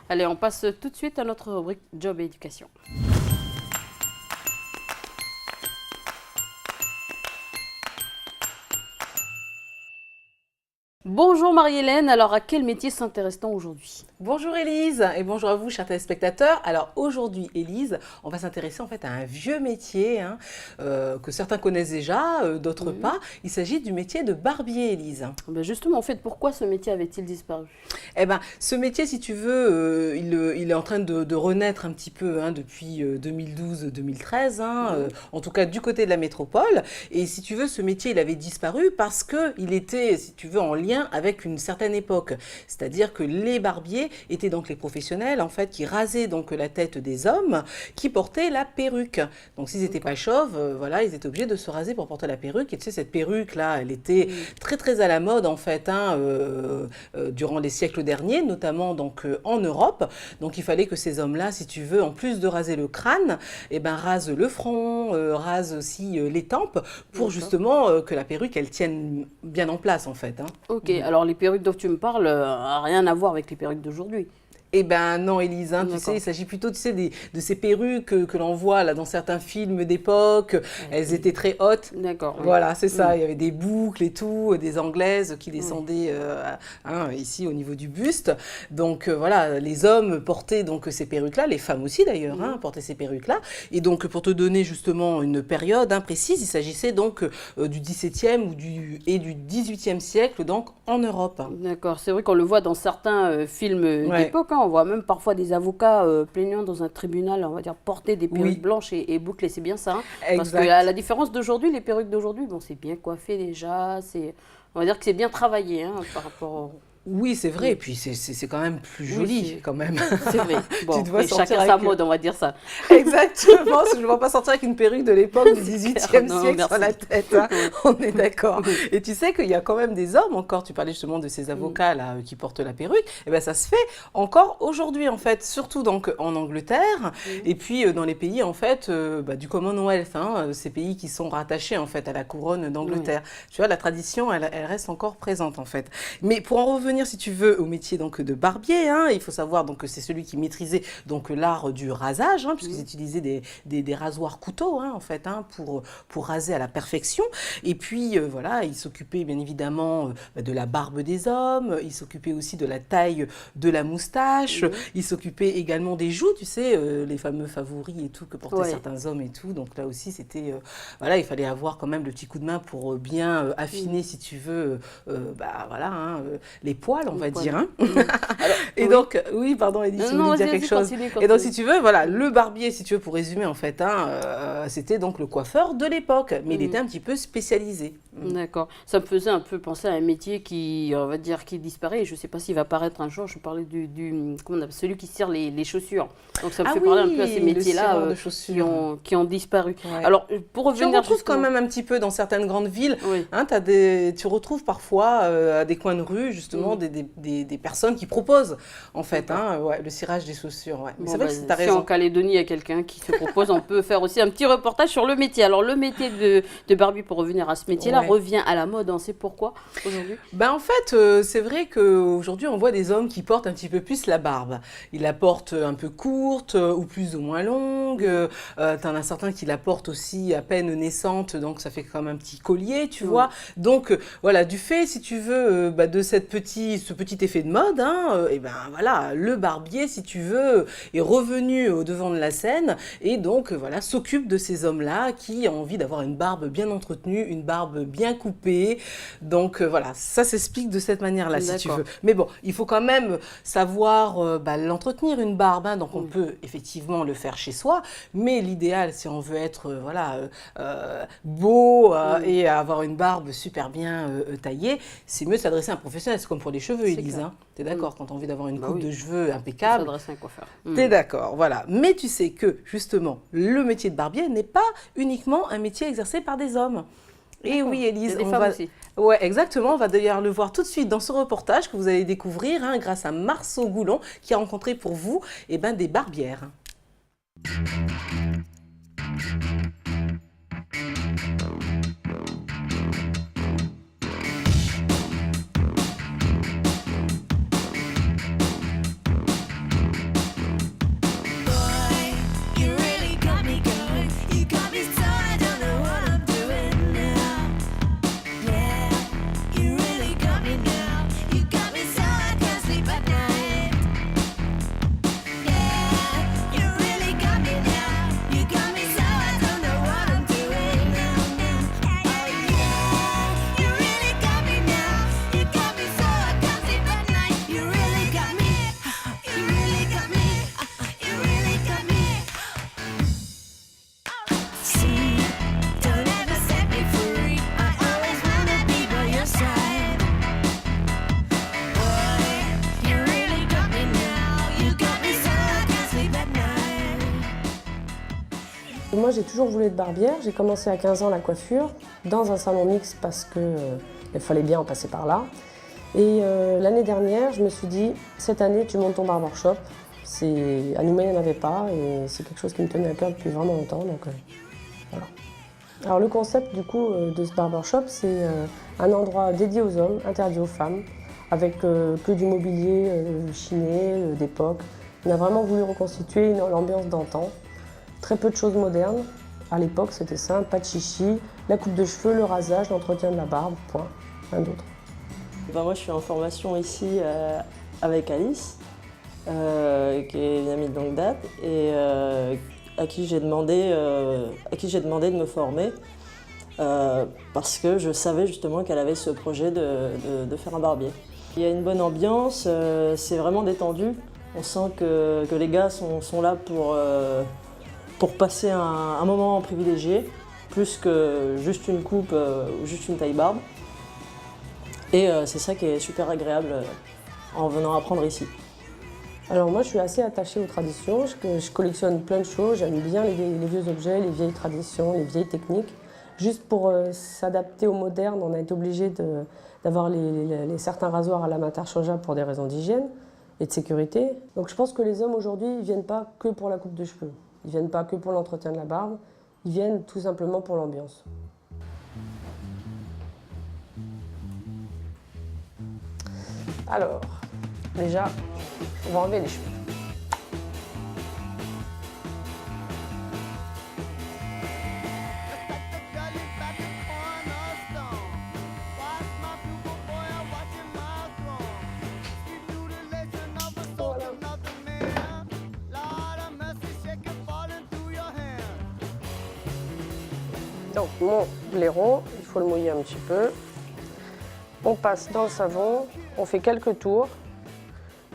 Allez, on passe tout de suite à notre rubrique Job et Éducation. Bonjour Marie-Hélène, alors à quel métier s'intéresse-t-on aujourd'hui? Bonjour Élise et bonjour à vous chers téléspectateurs. Alors aujourd'hui Élise, on va s'intéresser en fait à un vieux métier que certains connaissent déjà, d'autres pas. Il s'agit du métier de barbier Élise. Ben justement en fait, pourquoi ce métier avait-il disparu? Eh ben ce métier si tu veux, il est en train de renaître un petit peu depuis 2012-2013, en tout cas du côté de la métropole. Et si tu veux ce métier il avait disparu parce qu'il était si tu veux en lien avec une certaine époque. C'est-à-dire que les barbiers étaient donc les professionnels en fait qui rasaient donc la tête des hommes qui portaient la perruque. Donc s'ils n'étaient pas chauves, voilà, ils étaient obligés de se raser pour porter la perruque. Et tu sais cette perruque là, elle était très très à la mode en fait durant les siècles derniers, notamment donc en Europe. Donc il fallait que ces hommes-là, si tu veux, en plus de raser le crâne, rasent le front, rasent aussi les tempes pour justement que la perruque elle tienne bien en place en fait. Ok, alors les perruques dont tu me parles, rien à voir avec les perruques d'aujourd'hui. Eh ben non, Élise, tu sais, il s'agit plutôt, tu sais, de ces perruques que l'on voit là dans certains films d'époque. Elles étaient très hautes. D'accord. Voilà, c'est ça. Il y avait des boucles et tout, des anglaises qui descendaient ici au niveau du buste. Donc voilà, les hommes portaient donc ces perruques-là, les femmes aussi d'ailleurs, portaient ces perruques-là. Et donc pour te donner justement une période précise, il s'agissait donc du XVIIe et du XVIIIe siècle, donc en Europe. D'accord, c'est vrai qu'on le voit dans certains films d'époque. On voit même parfois des avocats plaignants dans un tribunal, on va dire, porter des perruques blanches et bouclées, c'est bien ça. Parce que la différence d'aujourd'hui, les perruques d'aujourd'hui, bon, c'est bien coiffé déjà, on va dire que c'est bien travaillé par rapport au... Oui, c'est vrai, et puis c'est quand même plus joli, quand même. C'est vrai. Bon, tu dois chacun sa mode, on va dire ça. Exactement, parce que je ne vais pas sortir avec une perruque de l'époque du XVIIIe siècle sur la tête, on est d'accord. Et tu sais qu'il y a quand même des hommes encore, tu parlais justement de ces avocats-là qui portent la perruque, et bien ça se fait encore aujourd'hui, en fait, surtout donc en Angleterre, et puis dans les pays, en fait, du Commonwealth, ces pays qui sont rattachés, en fait, à la couronne d'Angleterre. Tu vois, la tradition, elle reste encore présente, en fait. Mais pour en revenir si tu veux au métier donc de barbier, il faut savoir donc que c'est celui qui maîtrisait donc l'art du rasage, puisqu'ils utilisaient des rasoirs couteaux en fait pour raser à la perfection. Et puis voilà, il s'occupait bien évidemment de la barbe des hommes, il s'occupait aussi de la taille de la moustache, il s'occupait également des joues, tu sais, les fameux favoris et tout que portaient certains hommes et tout. Donc là aussi c'était voilà, il fallait avoir quand même le petit coup de main pour bien affiner si tu veux les poils, on va dire. Alors, et donc, oui, pardon, Edith, tu voulais dire quelque chose. Continue. Et donc, si tu veux, voilà, le barbier, si tu veux, pour résumer, en fait, c'était donc le coiffeur de l'époque, mais il était un petit peu spécialisé. D'accord. Ça me faisait un peu penser à un métier qui, on va dire, qui disparaît. Je ne sais pas s'il va apparaître un jour. Je parlais comment on appelle, celui qui cire les chaussures. Donc, ça me fait parler un peu à ces métiers-là qui ont disparu. Ouais. Alors, pour revenir... Tu retrouves quand même un petit peu dans certaines grandes villes. Oui. Tu retrouves parfois à des coins de rue, justement, des personnes qui proposent, en fait, le cirage des chaussures. Ouais. Mais c'est vrai que tu as raison. Si en Calédonie, il y a quelqu'un qui se propose, on peut faire aussi un petit reportage sur le métier. Alors, le métier de barbier, pour revenir à ce métier-là, revient à la mode. On sait pourquoi aujourd'hui? En fait, c'est vrai qu'aujourd'hui, on voit des hommes qui portent un petit peu plus la barbe. Ils la portent un peu courte ou plus ou moins longue. T'en as certains qui la portent aussi à peine naissante, donc ça fait comme un petit collier, tu vois. Donc, voilà, du fait, si tu veux, de ce petit effet de mode, voilà, le barbier, si tu veux, est revenu au devant de la scène et donc, voilà, s'occupe de ces hommes-là qui ont envie d'avoir une barbe bien entretenue, une barbe bien coupée. Donc, voilà, ça s'explique de cette manière-là, si tu veux. Mais bon, il faut quand même savoir l'entretenir, une barbe. Donc, on peut effectivement le faire chez soi, Mais l'idéal, si on veut être beau et avoir une barbe super bien taillée, c'est mieux de s'adresser à un professionnel. C'est comme pour les cheveux, Élise. Hein. Tu es d'accord, quand tu as envie d'avoir une coupe de cheveux impeccable. S'adresser à un coiffeur. Tu es d'accord, voilà. Mais tu sais que, justement, le métier de barbier n'est pas uniquement un métier exercé par des hommes. Et oui, Élise, on va aussi. Ouais, exactement. On va d'ailleurs le voir tout de suite dans ce reportage que vous allez découvrir grâce à Marceau Goulon qui a rencontré pour vous des barbières. Moi, j'ai toujours voulu être barbière. J'ai commencé à 15 ans la coiffure dans un salon mixte parce qu'il fallait bien en passer par là. Et l'année dernière, je me suis dit, cette année, tu montes ton barbershop. À Nouméa, il n'y en avait pas et c'est quelque chose qui me tenait à cœur depuis vraiment longtemps. Donc, voilà. Alors le concept du coup de ce barbershop, c'est un endroit dédié aux hommes, interdit aux femmes, avec que du mobilier chiné, d'époque. On a vraiment voulu reconstituer l'ambiance d'antan. Très peu de choses modernes. À l'époque, c'était simple, pas de chichi, la coupe de cheveux, le rasage, l'entretien de la barbe, point, rien d'autre. Moi, je suis en formation ici avec Alice, qui est une amie de longue date, et à qui j'ai demandé de me former, parce que je savais justement qu'elle avait ce projet de faire un barbier. Il y a une bonne ambiance, c'est vraiment détendu. On sent que les gars sont là pour passer un moment privilégié, plus que juste une coupe ou juste une taille barbe. Et c'est ça qui est super agréable en venant apprendre ici. Alors moi je suis assez attachée aux traditions, je collectionne plein de choses, j'aime bien les vieux objets, les vieilles traditions, les vieilles techniques. Juste pour s'adapter au moderne, on a été obligé d'avoir certains rasoirs à lame interchangeable pour des raisons d'hygiène et de sécurité. Donc je pense que les hommes aujourd'hui ne viennent pas que pour la coupe de cheveux. Ils ne viennent pas que pour l'entretien de la barbe, ils viennent tout simplement pour l'ambiance. Alors, déjà, on va enlever les cheveux. Donc mon blaireau, il faut le mouiller un petit peu. On passe dans le savon, on fait quelques tours,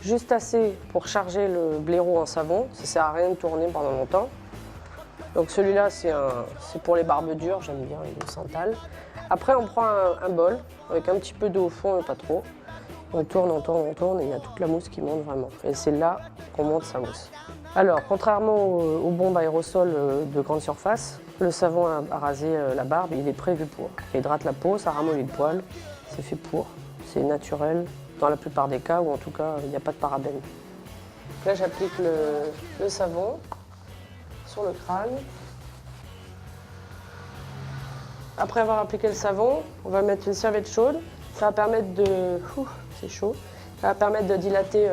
juste assez pour charger le blaireau en savon. Ça ne sert à rien de tourner pendant longtemps. Donc celui-là, c'est pour les barbes dures, j'aime bien, il est santal. Après, on prend un bol avec un petit peu d'eau au fond, mais pas trop. On tourne, on tourne, on tourne, et il y a toute la mousse qui monte vraiment. Et c'est là qu'on monte sa mousse. Alors, contrairement aux bombes aérosols de grande surface, le savon à raser la barbe, il est prévu pour. Ça hydrate la peau, ça ramollit le poil, c'est fait pour. C'est naturel dans la plupart des cas, ou en tout cas, il n'y a pas de parabènes. Là, j'applique le savon sur le crâne. Après avoir appliqué le savon, on va mettre une serviette chaude. Ça va permettre de... c'est chaud. Ça va permettre de dilater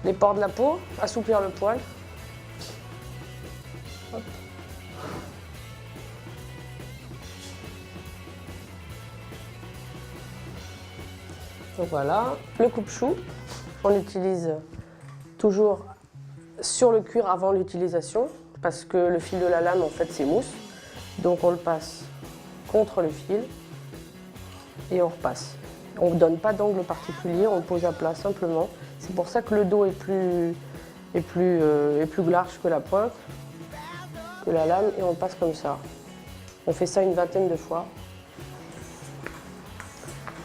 les pores de la peau, assouplir le poil. Hop. Donc voilà, le coupe-chou, on l'utilise toujours sur le cuir avant l'utilisation parce que le fil de la lame en fait c'est mousse. Donc on le passe contre le fil et on repasse. On ne donne pas d'angle particulier, on le pose à plat simplement. C'est pour ça que le dos est plus large que la pointe. de la lame et on passe comme ça. On fait ça une vingtaine de fois.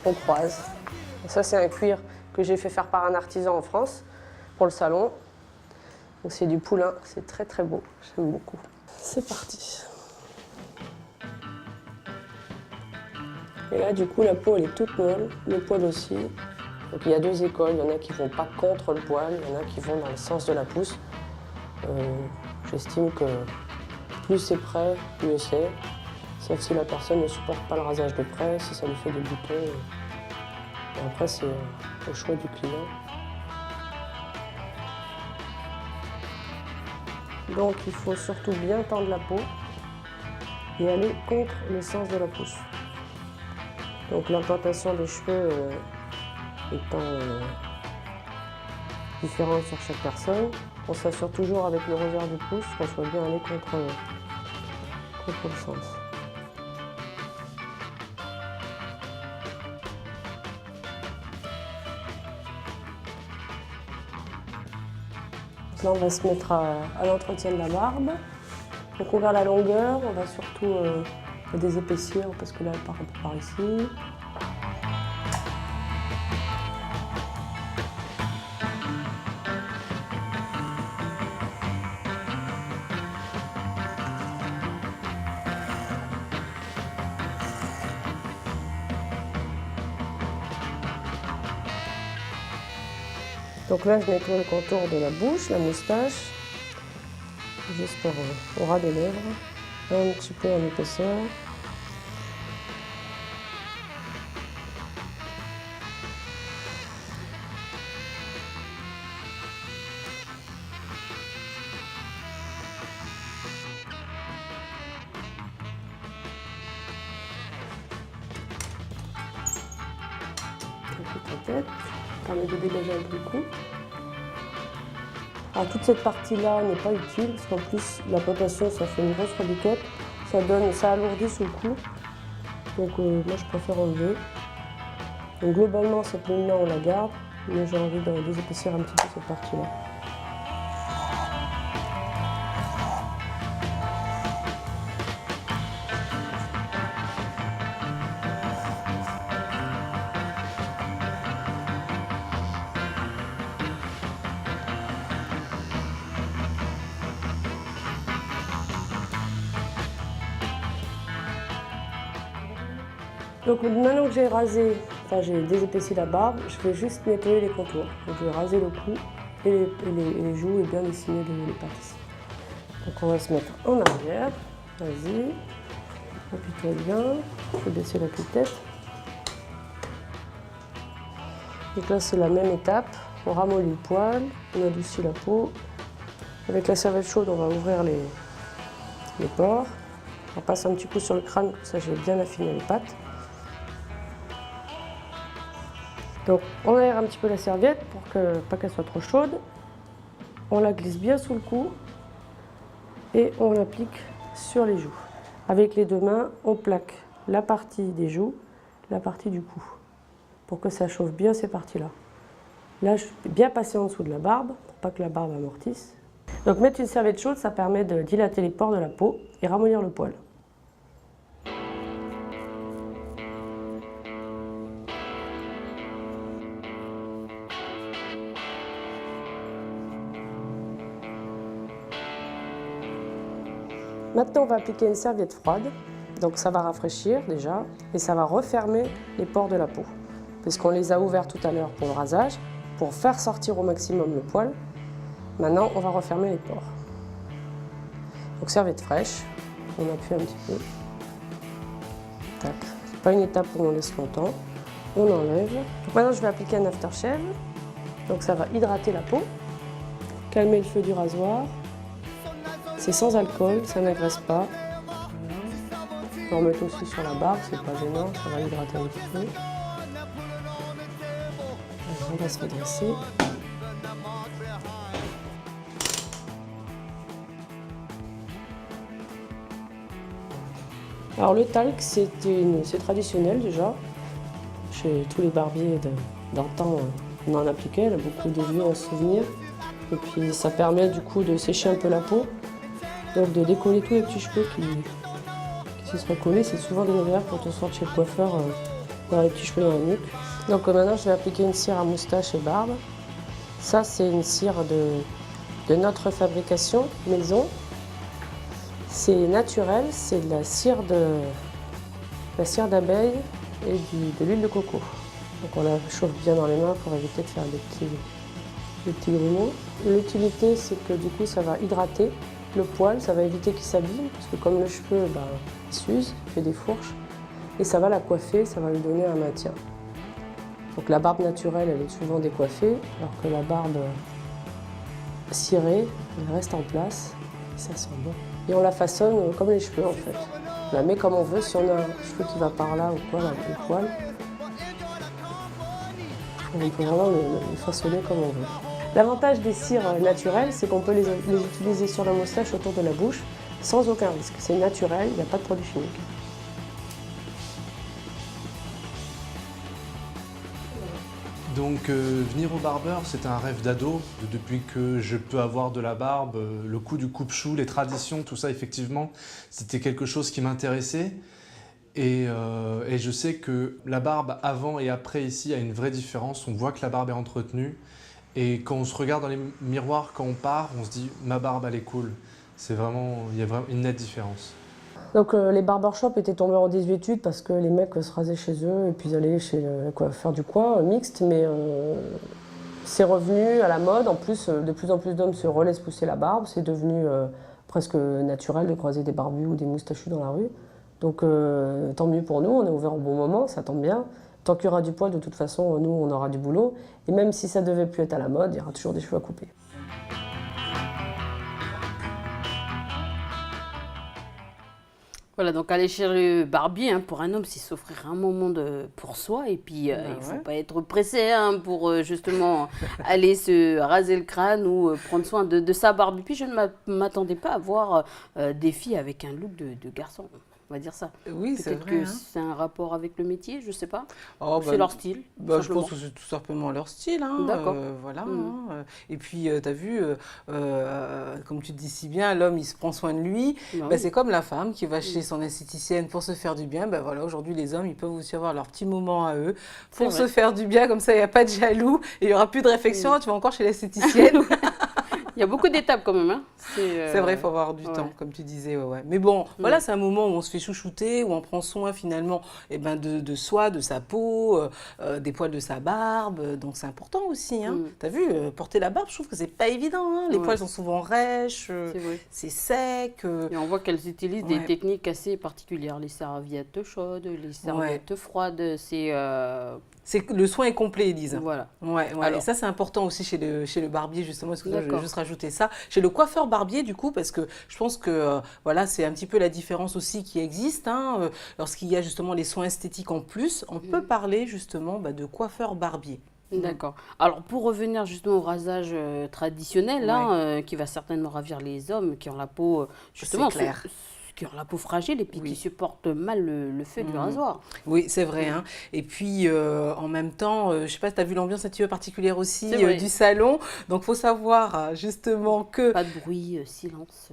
On croise. Ça, c'est un cuir que j'ai fait faire par un artisan en France pour le salon. C'est du poulain, c'est très très beau, j'aime beaucoup. C'est parti. Et là, du coup, la peau, elle est toute molle, le poil aussi. Donc il y a deux écoles, il y en a qui vont pas contre le poil, il y en a qui vont dans le sens de la pousse. J'estime que plus c'est près, mieux c'est. Sauf si la personne ne supporte pas le rasage de près, si ça lui fait des boutons. Et après, c'est le choix du client. Donc il faut surtout bien tendre la peau et aller contre le sens de la pousse. Donc l'implantation des cheveux étant différente sur chaque personne, on s'assure toujours avec le revers du pouce qu'on soit bien allé contre le sens. Là, on va se mettre à l'entretien de la barbe. Donc on regarde la longueur, on va surtout désépaissir parce que là, elle part un peu par ici. Donc là, je nettoie le contour de la bouche, la moustache, juste au ras des lèvres, un petit peu en épaisseur. La tête, permet de dégager un peu le cou. Alors toute cette partie-là n'est pas utile parce qu'en plus l'implantation ça fait une grosse reliquette, ça alourdit sous le cou. Donc moi je préfère enlever. Donc globalement cette ligne-là on la garde, mais j'ai envie de désépaissir un petit peu cette partie-là. Donc maintenant que j'ai rasé, j'ai désépaissi la barbe, je vais juste nettoyer les contours. Donc je vais raser le cou et les joues et bien dessiner les pattes. Donc on va se mettre en arrière, vas-y, appuie-toi bien, je vais baisser la tête. Donc là c'est la même étape, on ramollit le poil, on adoucit la peau. Avec la serviette chaude on va ouvrir les pores. On passe un petit coup sur le crâne, comme ça j'ai bien affiné les pattes. Donc on aère un petit peu la serviette pour pas qu'elle soit trop chaude. On la glisse bien sous le cou et on l'applique sur les joues. Avec les deux mains, on plaque la partie des joues, la partie du cou, pour que ça chauffe bien ces parties-là. Là, je vais bien passer en dessous de la barbe, pour pas que la barbe amortisse. Donc mettre une serviette chaude, ça permet de dilater les pores de la peau et ramollir le poil. Maintenant, on va appliquer une serviette froide, donc ça va rafraîchir déjà et ça va refermer les pores de la peau. Puisqu'on les a ouverts tout à l'heure pour le rasage, pour faire sortir au maximum le poil. Maintenant, on va refermer les pores. Donc serviette fraîche, on appuie un petit peu. Tac. C'est pas une étape où on laisse longtemps. On enlève. Donc maintenant, je vais appliquer un aftershave. Donc ça va hydrater la peau, calmer le feu du rasoir. C'est sans alcool, ça n'agresse pas. On peut en mettre aussi sur la barbe, c'est pas gênant, ça va hydrater un petit peu. On va se redresser. Alors le talc, c'est traditionnel déjà. Chez tous les barbiers d'antan, on en appliquait, beaucoup de vieux en souvenir. Et puis ça permet du coup de sécher un peu la peau. Donc de décoller tous les petits cheveux qui se seraient collés, c'est souvent désagréable quand on sort de chez le coiffeur dans les petits cheveux dans la nuque. Donc maintenant je vais appliquer une cire à moustache et barbe. Ça c'est une cire de notre fabrication maison. C'est naturel, c'est de la cire d'abeille et de l'huile de coco. Donc on la chauffe bien dans les mains pour éviter de faire des petits grumeaux. L'utilité, c'est que du coup, ça va hydrater le poil, ça va éviter qu'il s'abîme, parce que comme le cheveu, il s'use, il fait des fourches, et ça va la coiffer, ça va lui donner un maintien. Donc la barbe naturelle, elle est souvent décoiffée, alors que la barbe cirée, elle reste en place, et ça sent bon. Et on la façonne comme les cheveux, en fait. On la met comme on veut, si on a un cheveu qui va par là ou quoi, là, avec le poil, on peut vraiment le façonner comme on veut. L'avantage des cires naturelles, c'est qu'on peut les utiliser sur la moustache autour de la bouche sans aucun risque. C'est naturel, il n'y a pas de produits chimiques. Donc venir au barbeur, c'est un rêve d'ado. Depuis que je peux avoir de la barbe, le coup du coupe-chou, les traditions, tout ça, effectivement, c'était quelque chose qui m'intéressait. Et je sais que la barbe avant et après ici a une vraie différence. On voit que la barbe est entretenue. Et quand on se regarde dans les miroirs, quand on part, on se dit « ma barbe, elle est cool ». Il y a vraiment une nette différence. Donc les barbershops étaient tombés en désuétude parce que les mecs se rasaient chez eux et puis ils allaient faire du coin mixte. Mais c'est revenu à la mode. En plus, de plus en plus d'hommes se relaissent pousser la barbe. C'est devenu presque naturel de croiser des barbus ou des moustachus dans la rue. Donc tant mieux pour nous, on est ouvert au bon moment, ça tombe bien. Tant qu'il y aura du poil, de toute façon, nous, on aura du boulot. Et même si ça devait plus être à la mode, il y aura toujours des cheveux à couper. Voilà, donc aller chez le barbier, pour un homme, c'est s'offrir un moment pour soi. Et puis, il ne faut pas être pressé pour justement aller se raser le crâne ou prendre soin de sa barbe. Et puis, je ne m'attendais pas à voir des filles avec un look de garçon. On va dire ça. Oui, c'est vrai. Peut-être que c'est un rapport avec le métier, je ne sais pas. C'est leur style. Je pense que c'est tout simplement leur style. D'accord. Voilà. Et puis, tu as vu, comme tu dis si bien, l'homme, il se prend soin de lui. C'est comme la femme qui va chez son esthéticienne pour se faire du bien. Voilà, aujourd'hui, les hommes, ils peuvent aussi avoir leur petit moment à eux pour se faire du bien. Comme ça, il n'y a pas de jaloux. Et il n'y aura plus de réflexion. Tu vas encore chez l'esthéticienne. Il y a beaucoup d'étapes quand même. C'est vrai, il faut avoir du temps, comme tu disais. Mais bon, voilà, c'est un moment où on se fait chouchouter, où on prend soin finalement de soi, de sa peau, des poils de sa barbe. Donc c'est important aussi. Tu as vu, porter la barbe, je trouve que c'est pas évident. Les poils sont souvent rêches, c'est sec. Et on voit qu'elles utilisent des techniques assez particulières. Les serviettes chaudes, les serviettes froides. Le soin est complet, ils disent. Voilà. Alors, et ça, c'est important aussi chez le barbier, justement. Excuse-moi, je vais juste rajouter ça. Chez le coiffeur barbier, du coup, parce que je pense que c'est un petit peu la différence aussi qui existe. Lorsqu'il y a justement les soins esthétiques en plus, on peut parler justement de coiffeur barbier. D'accord. Alors, pour revenir justement au rasage traditionnel, qui va certainement ravir les hommes qui ont la peau, justement, qui ont la peau fragile et puis qui supportent mal le feu du rasoir. Oui, c'est vrai. Et puis, en même temps, je ne sais pas si tu as vu l'ambiance un petit peu particulière aussi du salon. Donc, il faut savoir justement que... Pas de bruit, silence.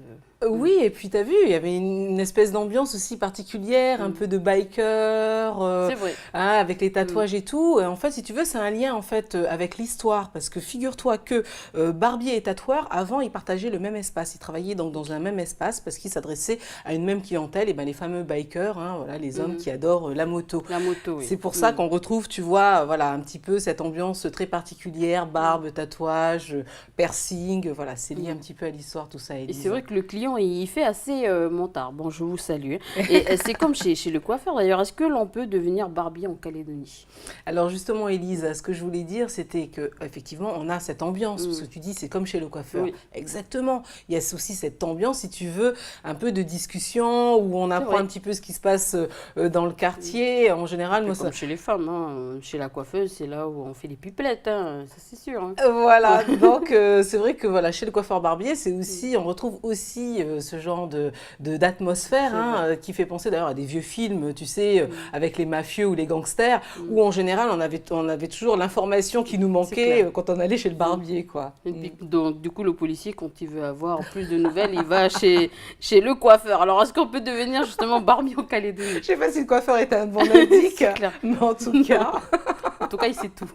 Oui, et puis tu as vu, il y avait une espèce d'ambiance aussi particulière, un peu de biker, c'est vrai. Avec les tatouages et tout. En fait, si tu veux, c'est un lien en fait avec l'histoire, parce que figure-toi que barbier et tatoueur, avant, ils partageaient le même espace. Ils travaillaient donc dans un même espace parce qu'ils s'adressaient à une même clientèle, et les fameux bikers, les hommes qui adorent la moto. La moto, oui. C'est pour ça qu'on retrouve, tu vois, un petit peu cette ambiance très particulière, barbe, tatouage, piercing, c'est lié un petit peu à l'histoire, tout ça. Et c'est vrai que le client, il fait assez mentard. Bon, je vous salue. Et c'est comme chez le coiffeur d'ailleurs. Est-ce que l'on peut devenir barbier en Calédonie? Alors justement, Élise, ce que je voulais dire, c'était qu'effectivement, on a cette ambiance. Parce que tu dis, c'est comme chez le coiffeur. Oui. Exactement. Il y a aussi cette ambiance, si tu veux, un peu de discussion discussion, où on apprend un petit peu ce qui se passe dans le quartier. En général, moi, comme chez les femmes, hein. Chez la coiffeuse, c'est là où on fait les pipelettes, hein. Ça c'est sûr. Hein. Voilà, donc c'est vrai que voilà, chez le coiffeur barbier, c'est aussi, on retrouve aussi ce genre d'atmosphère hein, qui fait penser d'ailleurs à des vieux films, tu sais, avec les mafieux ou les gangsters, où en général on avait toujours l'information qui nous manquait quand on allait chez le barbier, quoi. Et puis, donc du coup, le policier, quand il veut avoir plus de nouvelles, il va chez le coiffeur. Alors, est-ce qu'on peut devenir justement barbier en Calédonie? Je sais pas si le coiffeur est un bon indice, mais en tout cas... En tout cas, il sait tout.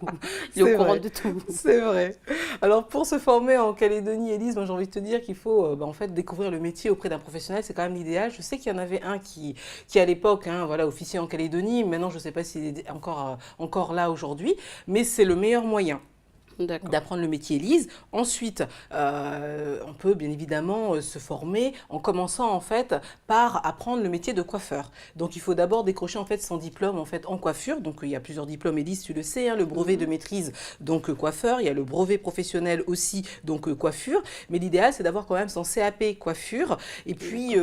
Il est au courant de tout. C'est vrai. Alors, pour se former en Calédonie, Élise, moi j'ai envie de te dire qu'il faut en fait découvrir le métier auprès d'un professionnel. C'est quand même l'idéal. Je sais qu'il y en avait un qui à l'époque, hein, voilà, officier en Calédonie. Maintenant, je ne sais pas s'il est encore là aujourd'hui, mais c'est le meilleur moyen d'apprendre le métier Élise. Ensuite, on peut bien évidemment se former en commençant en fait par apprendre le métier de coiffeur. Donc il faut d'abord décrocher en fait son diplôme en fait en coiffure. Donc il y a plusieurs diplômes Élise, tu le sais, hein, le brevet de maîtrise donc coiffeur, il y a le brevet professionnel aussi donc coiffure. Mais l'idéal c'est d'avoir quand même son CAP coiffure et puis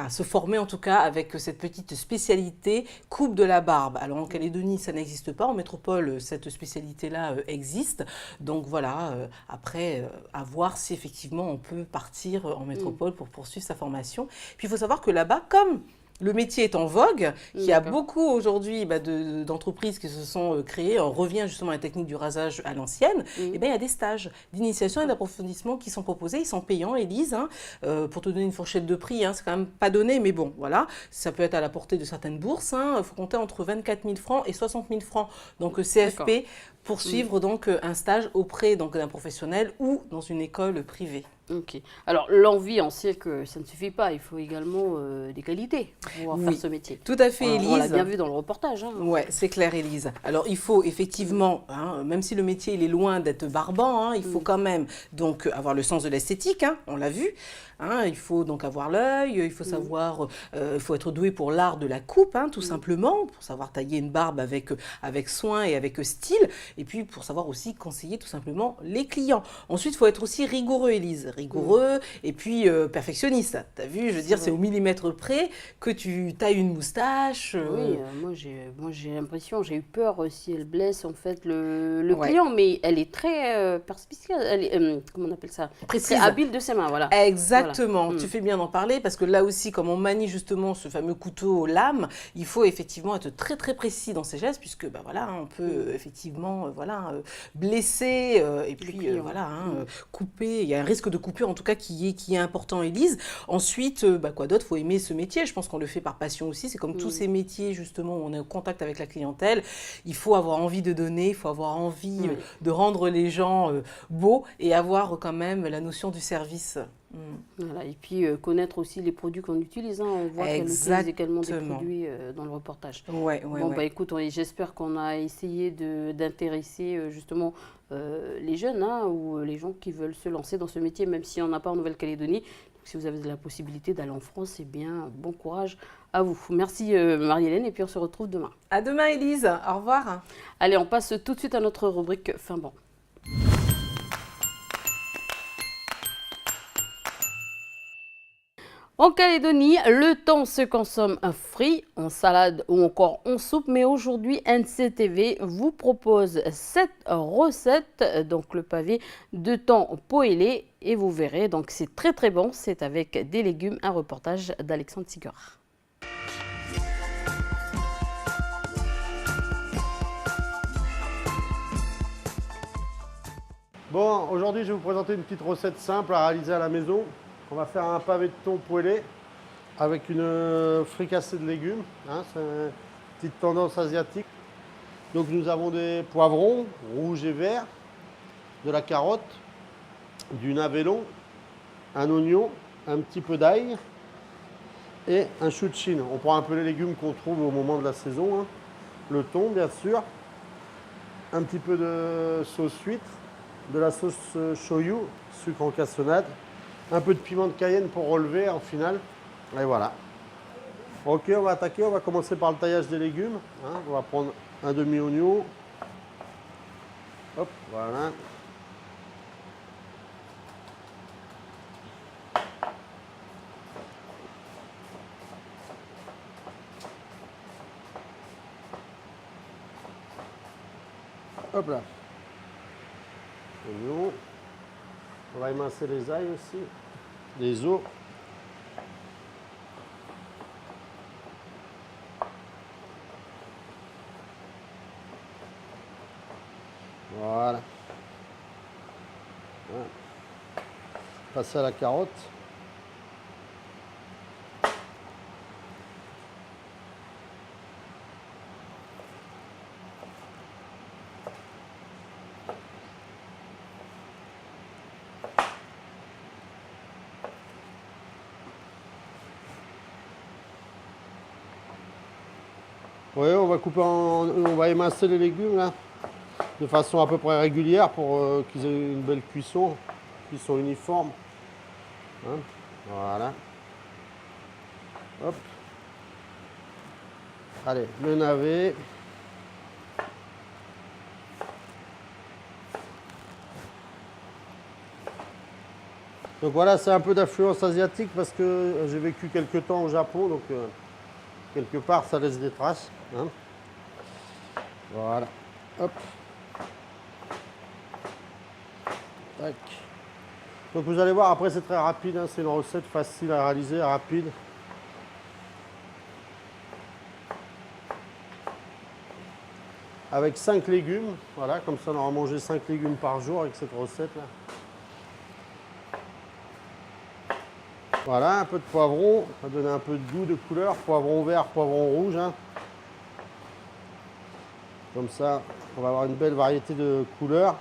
se former en tout cas avec cette petite spécialité coupe de la barbe. Alors en Calédonie, ça n'existe pas. En métropole, cette spécialité-là existe. Donc voilà, après, à voir si effectivement on peut partir en métropole pour poursuivre sa formation. Puis il faut savoir que là-bas, comme le métier est en vogue, qu'il y a beaucoup aujourd'hui d'entreprises qui se sont créées, on revient justement à la technique du rasage à l'ancienne, et bien il y a des stages d'initiation et d'approfondissement qui sont proposés, ils sont payants, Élise, hein, pour te donner une fourchette de prix, hein, c'est quand même pas donné, mais bon, voilà, ça peut être à la portée de certaines bourses, il faut compter entre 24 000 francs et 60 000 francs, donc CFP, pour suivre donc un stage auprès d'un professionnel ou dans une école privée. Ok. Alors, l'envie, on sait que ça ne suffit pas. Il faut également des qualités pour pouvoir faire ce métier. Tout à fait, Élise. On l'a bien vu dans le reportage. Hein. Oui, c'est clair, Élise. Alors, il faut effectivement, hein, même si le métier il est loin d'être barbant, hein, il faut quand même donc avoir le sens de l'esthétique, hein, on l'a vu. Hein, il faut donc avoir l'œil, il faut savoir, il faut être doué pour l'art de la coupe, hein, tout simplement, pour savoir tailler une barbe avec soin et avec style, et puis pour savoir aussi conseiller tout simplement les clients. Ensuite, il faut être aussi rigoureux, Élise, rigoureux, et puis perfectionniste. Tu as vu, je veux dire, c'est au millimètre près que tu tailles une moustache. Oui, moi j'ai l'impression, j'ai eu peur si elle blesse en fait le client, mais elle est très perspicace, elle est, comment on appelle ça, très habile de ses mains, voilà. Exactement, tu fais bien d'en parler parce que là aussi, comme on manie justement ce fameux couteau lame, il faut effectivement être très très précis dans ses gestes puisque voilà, on peut effectivement blesser et puis couper. Il y a un risque de coupure en tout cas qui est important, Élise. Ensuite, quoi d'autre, faut aimer ce métier. Je pense qu'on le fait par passion aussi. C'est comme tous ces métiers justement où on est en contact avec la clientèle. Il faut avoir envie de donner, il faut avoir envie de rendre les gens beaux et avoir quand même la notion du service. Voilà, et puis connaître aussi les produits qu'on utilise. Hein. On voit qu'elle utilise également des produits dans le reportage. Écoute, j'espère qu'on a essayé d'intéresser justement les jeunes hein, ou les gens qui veulent se lancer dans ce métier, même si on n'a pas en Nouvelle-Calédonie. Si vous avez la possibilité d'aller en France, eh bien, bon courage à vous. Merci Marie-Hélène, et puis on se retrouve demain. À demain, Élise. Au revoir. Allez, on passe tout de suite à notre rubrique Fin Bon. En Calédonie, le thon se consomme frit, en salade ou encore en soupe. Mais aujourd'hui, NCTV vous propose 7 recettes, donc le pavé de thon poêlé. Et vous verrez, donc c'est très très bon. C'est avec des légumes, un reportage d'Alexandre Sigora. Bon, aujourd'hui, je vais vous présenter une petite recette simple à réaliser à la maison. On va faire un pavé de thon poêlé avec une fricassée de légumes. Hein, c'est une petite tendance asiatique. Donc nous avons des poivrons rouges et verts, de la carotte, du navet long, un oignon, un petit peu d'ail et un chou de Chine. On prend un peu les légumes qu'on trouve au moment de la saison. Hein. Le thon, bien sûr. Un petit peu de sauce huître, de la sauce shoyu, sucre en cassonade. Un peu de piment de Cayenne pour relever en finale. Et voilà. Ok, on va attaquer. On va commencer par le taillage des légumes. Hein. On va prendre un demi-oignon. Hop, voilà. Hop là. Oignon. On va émincer les ailes aussi. Les os. Voilà. Voilà. Passer à la carotte. Oui, on va couper on va émincer les légumes là, de façon à peu près régulière pour qu'ils aient une belle cuisson uniforme. Hein, voilà. Hop. Allez, le navet. Donc voilà, c'est un peu d'influence asiatique parce que j'ai vécu quelques temps au Japon, donc quelque part ça laisse des traces. Hein. Voilà. Hop. Tac. Donc vous allez voir, après c'est très rapide, hein, c'est une recette facile à réaliser, rapide. Avec 5 légumes, voilà, comme ça on aura mangé 5 légumes par jour avec cette recette là. Voilà, un peu de poivron, ça va donner un peu de goût, de couleur, poivron vert, poivron rouge. Hein. Comme ça, on va avoir une belle variété de couleurs.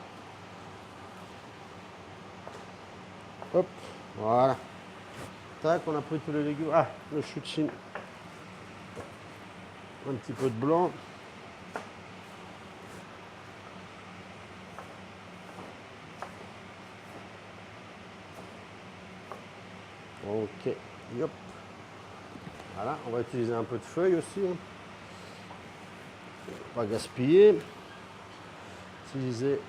Hop, voilà. Tac, on a pris tous les légumes. Ah, le chouchin. Un petit peu de blanc. Ok, hop. Voilà, on va utiliser un peu de feuilles aussi. Hein. Pas gaspiller. Utiliser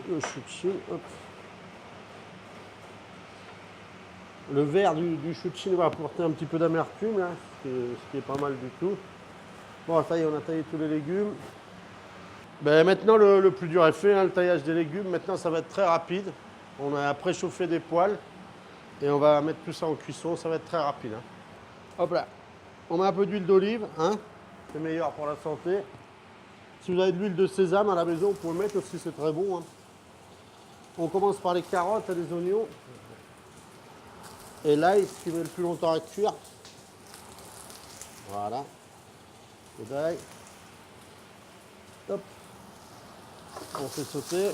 le chouchin. Hop. Le vert du chouchin va apporter un petit peu d'amertume, là, ce qui est pas mal du tout. Bon, ça y est, on a taillé tous les légumes. Ben, maintenant, le plus dur est fait, hein, le taillage des légumes. Maintenant, ça va être très rapide. On a préchauffé des poêles et on va mettre tout ça en cuisson. Ça va être très rapide. Hein. Hop là. On met un peu d'huile d'olive. Hein. C'est meilleur pour la santé. Si vous avez de l'huile de sésame à la maison, vous pouvez le mettre aussi, c'est très bon. Hein. On commence par les carottes et les oignons. Et l'ail, ce qui met le plus longtemps à cuire. Voilà. Et d'ail. Hop. On fait sauter.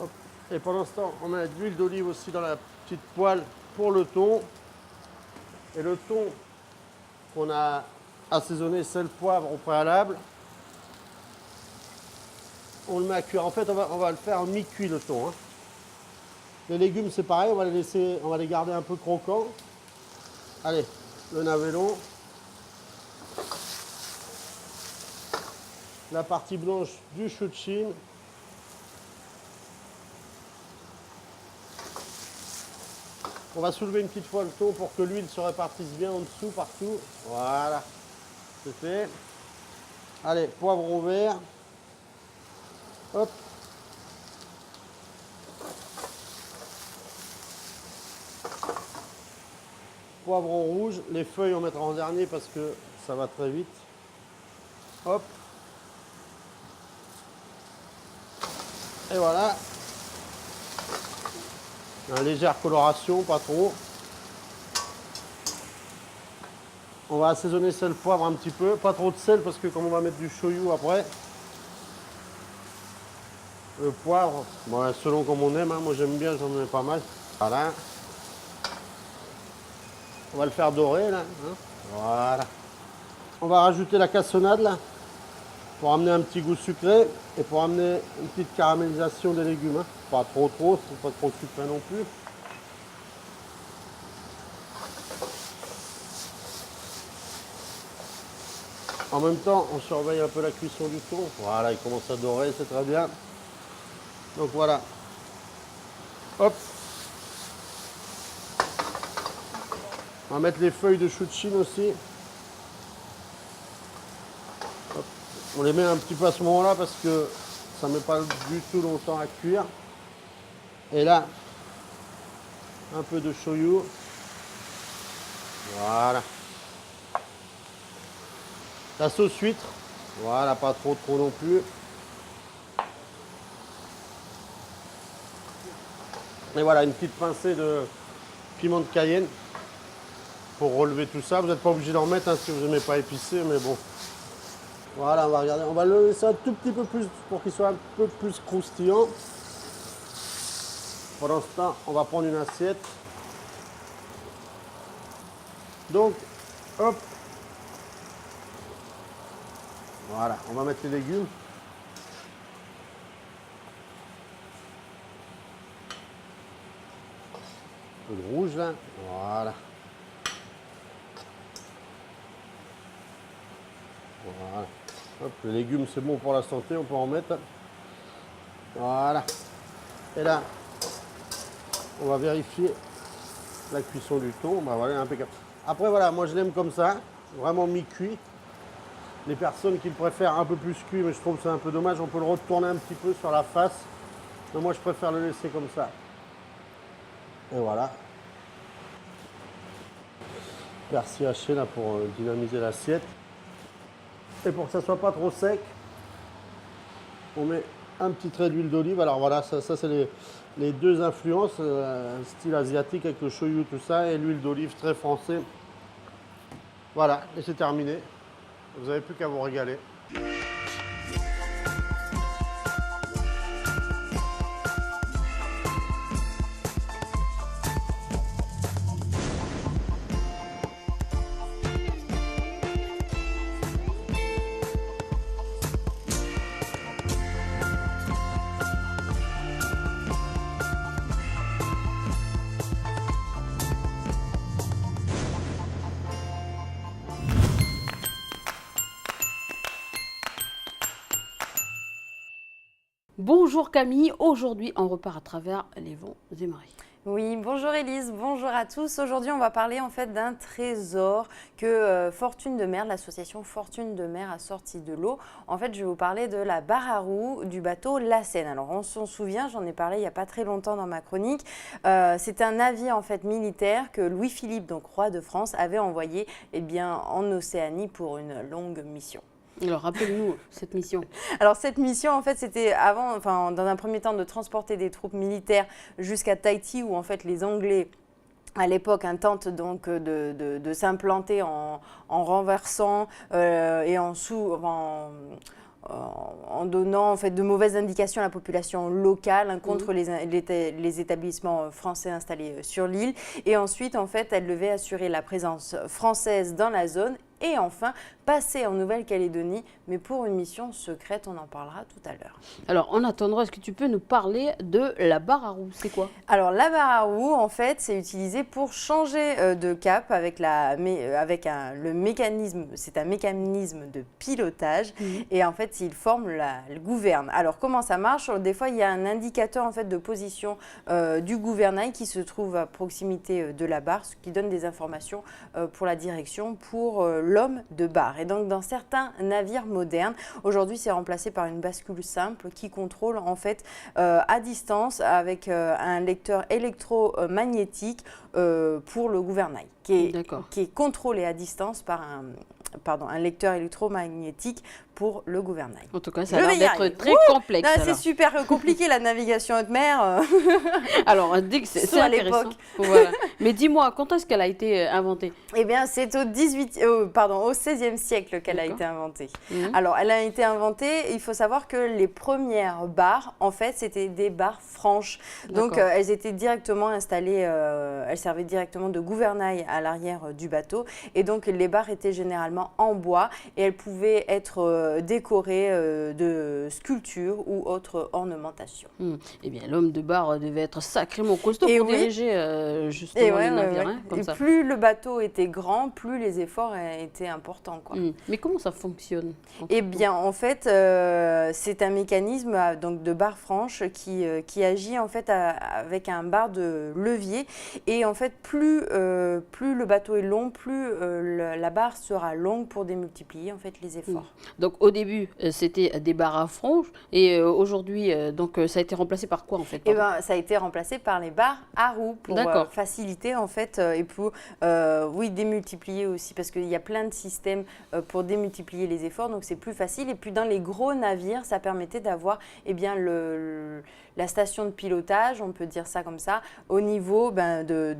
Hop. Et pendant ce temps, on met de l'huile d'olive aussi dans la petite poêle pour le thon. Et le thon qu'on a assaisonné sel, poivre au préalable, on le met à cuire. En fait, on va le faire en mi-cuit le thon. Hein. Les légumes, c'est pareil, on va les garder un peu croquants. Allez, le navelon. La partie blanche du chouchin. On va soulever une petite fois le thon pour que l'huile se répartisse bien en dessous, partout. Voilà, c'est fait. Allez, poivron vert. Hop. Poivron rouge. Les feuilles, on mettra en dernier parce que ça va très vite. Hop. Et voilà. Une légère coloration, pas trop. On va assaisonner sel, poivre un petit peu. Pas trop de sel parce que comme on va mettre du shoyu après. Le poivre, bon, selon comme on aime. Hein. Moi j'aime bien, j'en mets pas mal. Voilà. On va le faire dorer là. Hein. Voilà. On va rajouter la cassonade là. Pour amener un petit goût sucré et pour amener une petite caramélisation des légumes. Hein. Pas trop, c'est pas trop sucré non plus. En même temps, on surveille un peu la cuisson du thon. Voilà, il commence à dorer, c'est très bien. Donc voilà. Hop. On va mettre les feuilles de chouchin aussi. On les met un petit peu à ce moment-là parce que ça ne met pas du tout longtemps à cuire. Et là, un peu de shoyu. Voilà. La sauce huître. Voilà, pas trop non plus. Et voilà, une petite pincée de piment de Cayenne pour relever tout ça. Vous n'êtes pas obligé d'en mettre si vous n'aimez pas épicé, mais bon. Voilà, on va regarder. On va le laisser un tout petit peu plus pour qu'il soit un peu plus croustillant. Pendant ce temps, on va prendre une assiette. Donc, hop. Voilà, on va mettre les légumes. Un peu de rouge là. Voilà. Voilà. Hop, les légumes, c'est bon pour la santé, on peut en mettre. Voilà. Et là, on va vérifier la cuisson du thon. Bah voilà, impeccable. Après, voilà, moi je l'aime comme ça, vraiment mi-cuit. Les personnes qui le préfèrent un peu plus cuit, mais je trouve que c'est un peu dommage, on peut le retourner un petit peu sur la face. Mais moi, je préfère le laisser comme ça. Et voilà. Persil haché là pour dynamiser l'assiette. Et pour que ça ne soit pas trop sec, on met un petit trait d'huile d'olive. Alors voilà, ça c'est les deux influences, style asiatique avec le shoyu, tout ça, et l'huile d'olive très français. Voilà, et c'est terminé. Vous n'avez plus qu'à vous régaler. Bonjour Camille, aujourd'hui on repart à travers les vents et marées. Oui, bonjour Élise, bonjour à tous. Aujourd'hui, on va parler en fait d'un trésor que Fortune de Mer, l'association Fortune de Mer a sorti de l'eau. En fait, je vais vous parler de la barre à roues du bateau La Seine. Alors, on s'en souvient, j'en ai parlé il n'y a pas très longtemps dans ma chronique. C'est un navire en fait militaire que Louis-Philippe, donc roi de France, avait envoyé en Océanie pour une longue mission. Alors, rappelle-nous cette mission. Alors, cette mission, en fait, c'était dans un premier temps, de transporter des troupes militaires jusqu'à Tahiti, où, en fait, les Anglais, à l'époque, tentent donc de s'implanter en renversant et en donnant en fait de mauvaises indications à la population locale contre les établissements français installés sur l'île. Et ensuite, en fait, elle devait assurer la présence française dans la zone et enfin passer en Nouvelle-Calédonie, mais pour une mission secrète, on en parlera tout à l'heure. Alors, en attendant, est-ce que tu peux nous parler de la barre à roues? C'est quoi? Alors, la barre à roues, en fait, c'est utilisé pour changer de cap avec le mécanisme, c'est un mécanisme de pilotage et en fait, il forme le gouverne. Alors, comment ça marche? Des fois, il y a un indicateur en fait de position du gouvernail qui se trouve à proximité de la barre, ce qui donne des informations pour la direction, pour l'homme de barre. Et donc, dans certains navires modernes, aujourd'hui, c'est remplacé par une bascule simple qui contrôle en fait à distance avec un lecteur électromagnétique pour le gouvernail, qui est contrôlé à distance par un lecteur électromagnétique pour le gouvernail. En tout cas, ça a l'air d'être très complexe. C'est super compliqué la navigation haute mer. Alors, c'est intéressant. Voilà. Mais dis-moi, quand est-ce qu'elle a été inventée? Eh bien, c'est au XVIe siècle qu'elle a été inventée. Alors, elle a été inventée, il faut savoir que les premières barres, en fait, c'était des barres franches. Donc, elles étaient directement installées, elles servaient directement de gouvernail à l'arrière du bateau. Et donc, les barres étaient généralement en bois et elles pouvaient être décorées de sculptures ou autres ornementations. Eh bien, l'homme de barre devait être sacrément costaud pour diriger justement les navires. Comme ça. Plus le bateau était grand, plus les efforts étaient importants. Mais comment ça fonctionne? Eh bien, en fait, c'est un mécanisme donc, de barre franche qui agit en fait avec un bar de levier. Et en fait, plus le bateau est long, plus la barre sera longue. longues pour démultiplier en fait les efforts. Donc au début, c'était des barres à franges et aujourd'hui, ça a été remplacé par quoi en fait? Ça a été remplacé par les barres à roues pour faciliter en fait et pour démultiplier aussi parce qu'il y a plein de systèmes pour démultiplier les efforts, donc c'est plus facile. Et puis dans les gros navires, ça permettait d'avoir la station de pilotage, on peut dire ça comme ça, au niveau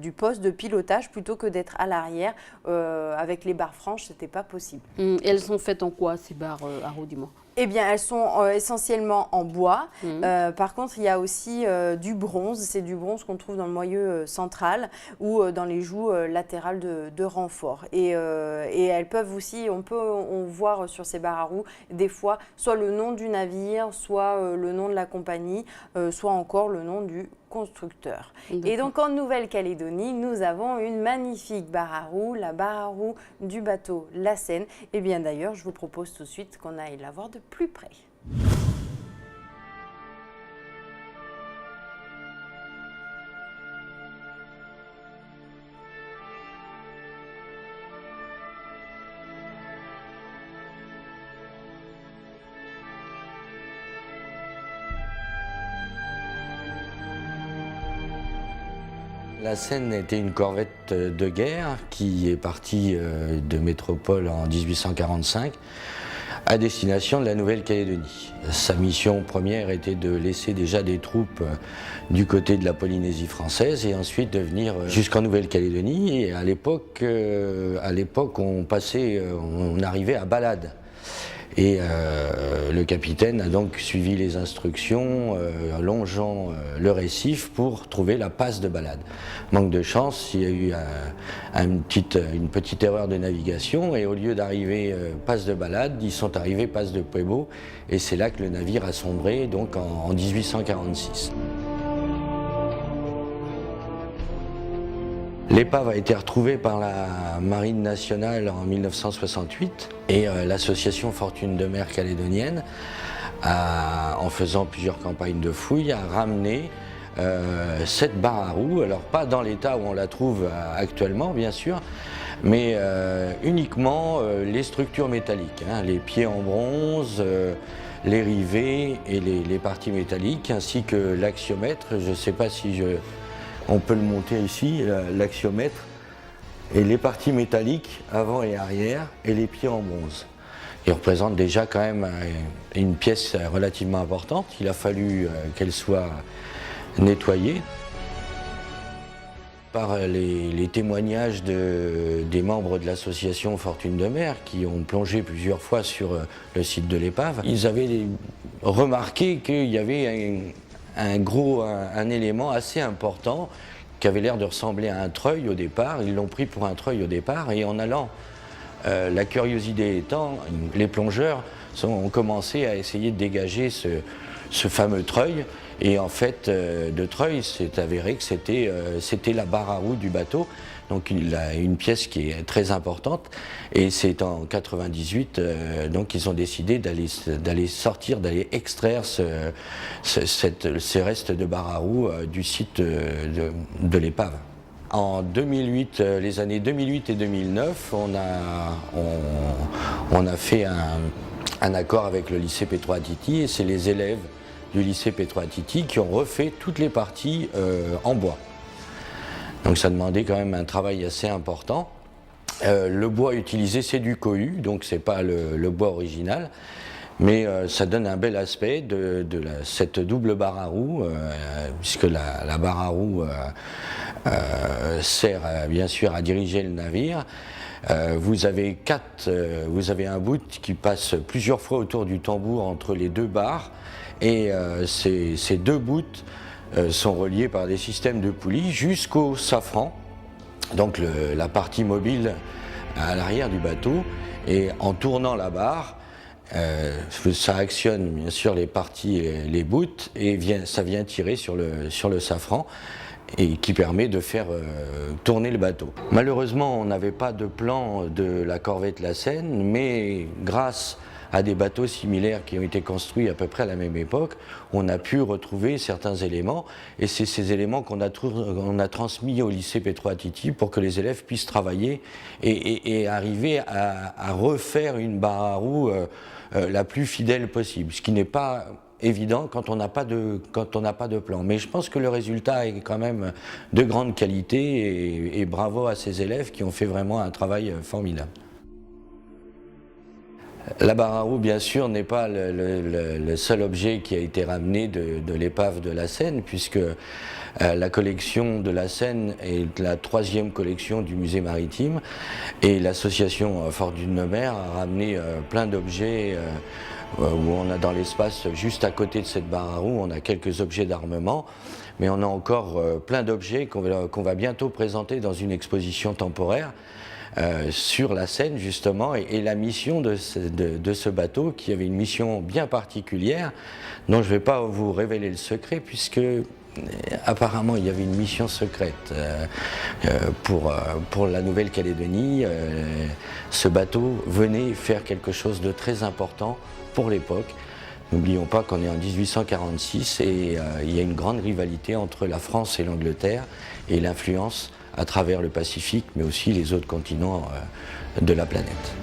du poste de pilotage plutôt que d'être à l'arrière. Avec les barres franches, ce n'était pas possible. Elles sont faites en quoi ces barres à roues, dis-moi? Eh bien, elles sont essentiellement en bois. Par contre, il y a aussi du bronze. C'est du bronze qu'on trouve dans le moyeu central ou dans les joues latérales de renfort. Et elles peuvent aussi, on voit sur ces barres à roues, des fois, soit le nom du navire, soit le nom de la compagnie, soit encore le nom du constructeur. Et donc en Nouvelle-Calédonie, nous avons une magnifique barre à roues, la barre à roues du bateau La Seine. Et bien d'ailleurs, je vous propose tout de suite qu'on aille la voir de plus près. La Seine était une corvette de guerre qui est partie de métropole en 1845 à destination de la Nouvelle-Calédonie. Sa mission première était de laisser déjà des troupes du côté de la Polynésie française et ensuite de venir jusqu'en Nouvelle-Calédonie. Et à l'époque, on arrivait à Balade. Et le capitaine a donc suivi les instructions longeant le récif pour trouver la passe de Balade. Manque de chance, il y a eu une petite erreur de navigation et au lieu d'arriver passe de Balade, ils sont arrivés passe de Pueblo et c'est là que le navire a sombré donc en 1846. L'épave a été retrouvée par la Marine nationale en 1968 et l'association Fortune de mer calédonienne, en faisant plusieurs campagnes de fouilles, a ramené cette barre à roues, alors pas dans l'état où on la trouve actuellement bien sûr, mais uniquement les structures métalliques, les pieds en bronze, les rivets et les parties métalliques, ainsi que l'axiomètre. Je ne sais pas si on peut le monter ici, l'axiomètre, et les parties métalliques avant et arrière, et les pieds en bronze. Il représente déjà quand même une pièce relativement importante. Il a fallu qu'elle soit nettoyée. Par les témoignages des membres de l'association Fortune de mer qui ont plongé plusieurs fois sur le site de l'épave, ils avaient remarqué qu'il y avait un élément assez important qui avait l'air de ressembler à un treuil au départ. Ils l'ont pris pour un treuil au départ et en allant, la curiosité étant, les plongeurs ont commencé à essayer de dégager ce fameux treuil et en fait de treuil c'est avéré que c'était la barre à roues du bateau. Donc il a une pièce qui est très importante et c'est en 98 donc ils ont décidé d'aller extraire ces restes de barre à roues du site de l'épave. En 2008, les années 2008 et 2009, on a fait un accord avec le lycée Petro-Atiti et c'est les élèves du lycée Petro-Atiti qui ont refait toutes les parties en bois. Donc ça demandait quand même un travail assez important. Le bois utilisé, c'est du cohu, donc c'est pas le bois original, mais ça donne un bel aspect de cette double barre à roues, puisque la barre à roues sert bien sûr à diriger le navire. Vous avez un bout qui passe plusieurs fois autour du tambour entre les deux barres, et ces deux bouts sont reliés par des systèmes de poulies jusqu'au safran, donc la partie mobile à l'arrière du bateau, et en tournant la barre, ça actionne bien sûr les parties, les bouts, et ça vient tirer sur le safran, et qui permet de faire tourner le bateau. Malheureusement, on n'avait pas de plan de la corvette La Seine, mais grâce à des bateaux similaires qui ont été construits à peu près à la même époque, on a pu retrouver certains éléments, et c'est ces éléments qu'on a transmis au lycée Petro Attiti pour que les élèves puissent travailler et arriver à refaire une barre à roue la plus fidèle possible, ce qui n'est pas évident quand on n'a pas de plan. Mais je pense que le résultat est quand même de grande qualité, et bravo à ces élèves qui ont fait vraiment un travail formidable. La barre à roue, bien sûr, n'est pas le seul objet qui a été ramené de l'épave de la Seine, puisque la collection de la Seine est la 3e collection du musée maritime, et l'association Fortune de Mer a ramené plein d'objets où on a dans l'espace juste à côté de cette barre à roue, on a quelques objets d'armement, mais on a encore plein d'objets qu'on va bientôt présenter dans une exposition temporaire sur la Seine justement, et la mission de ce bateau, qui avait une mission bien particulière, dont je ne vais pas vous révéler le secret, puisque apparemment il y avait une mission secrète pour la Nouvelle-Calédonie. Ce bateau venait faire quelque chose de très important pour l'époque. N'oublions pas qu'on est en 1846, et il y a une grande rivalité entre la France et l'Angleterre, et l'influence à travers le Pacifique, mais aussi les autres continents de la planète.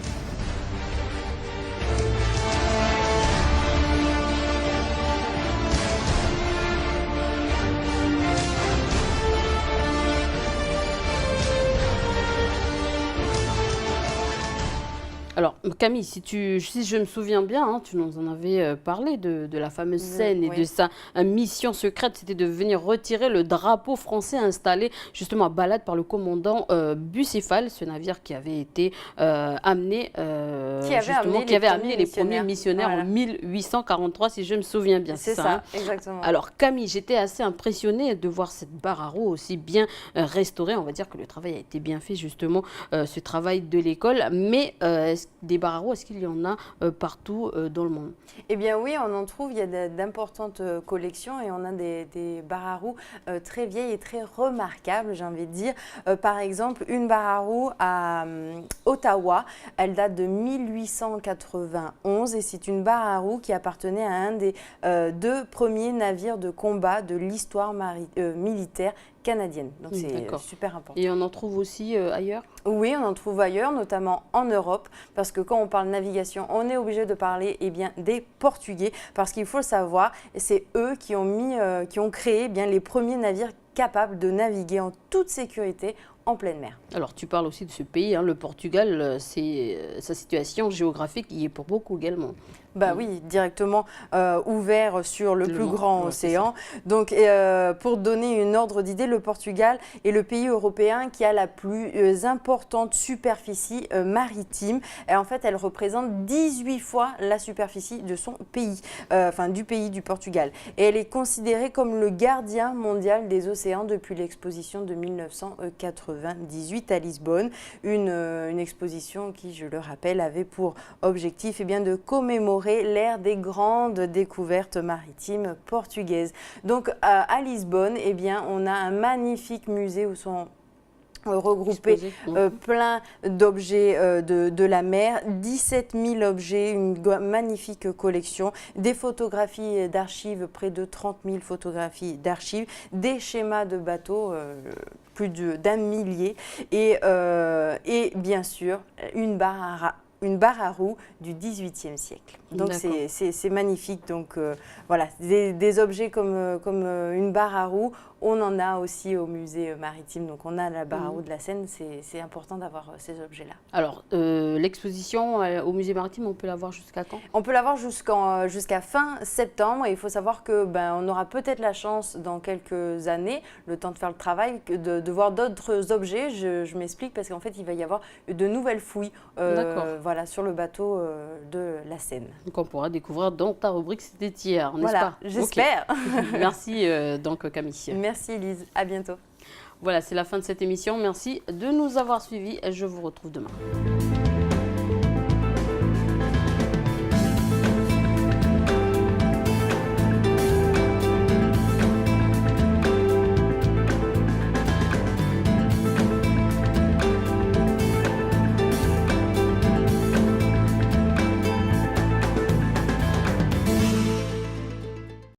Alors Camille, si je me souviens bien, hein, tu nous en avais parlé de la fameuse scène et de sa mission secrète, c'était de venir retirer le drapeau français installé justement à Balade par le commandant Bucéphale, ce navire qui avait été amené, qui avait amené les premiers missionnaires en 1843, si je me souviens bien. C'est ça, hein. Exactement. Alors Camille, j'étais assez impressionnée de voir cette barre à roue aussi bien restaurée. On va dire que le travail a été bien fait justement, ce travail de l'école, mais des barres à roue, est-ce qu'il y en a partout dans le monde? Eh bien oui, on en trouve, il y a d'importantes collections, et on a des barres à roue très vieilles et très remarquables, j'ai envie de dire. Par exemple, une barre à roue à Ottawa, elle date de 1891, et c'est une barre à roue qui appartenait à un des 2 premiers navires de combat de l'histoire militaire canadienne. Donc c'est super important. Et on en trouve aussi ailleurs? Oui, on en trouve ailleurs, notamment en Europe, parce que quand on parle navigation, on est obligé de parler des Portugais, parce qu'il faut le savoir, c'est eux qui ont créé les premiers navires capables de naviguer en toute sécurité en pleine mer. Alors tu parles aussi de ce pays, hein, le Portugal, sa situation géographique y est pour beaucoup également. Bah oui, directement ouvert sur le plus grand océan. Donc, pour donner une ordre d'idée, le Portugal est le pays européen qui a la plus importante superficie maritime. Et en fait, elle représente 18 fois la superficie de son pays, du pays du Portugal. Et elle est considérée comme le gardien mondial des océans depuis l'exposition de 1998 à Lisbonne. Une exposition qui, je le rappelle, avait pour objectif de commémorer l'ère des grandes découvertes maritimes portugaises. Donc à Lisbonne, on a un magnifique musée où sont regroupés plein d'objets de la mer, 17 000 objets, une magnifique collection, des photographies d'archives, près de 30 000 photographies d'archives, des schémas de bateaux, plus d'1 millier, et bien sûr une barre à roue du XVIIIe siècle. Donc c'est magnifique. Donc voilà, des objets comme une barre à roue, on en a aussi au musée maritime. Donc on a la barre à roue de la Seine, c'est important d'avoir ces objets-là. Alors l'exposition au musée maritime, on peut la voir jusqu'à quand? On peut la voir jusqu'à fin septembre, et il faut savoir que on aura peut-être la chance dans quelques années, le temps de faire le travail, de voir d'autres objets. Je m'explique, parce qu'en fait il va y avoir de nouvelles fouilles sur le bateau de la Seine. Donc on pourra découvrir dans ta rubrique C'était hier, n'est-ce pas? J'espère. Merci donc Camille. Merci Elise, à bientôt. Voilà, c'est la fin de cette émission. Merci de nous avoir suivis. Je vous retrouve demain.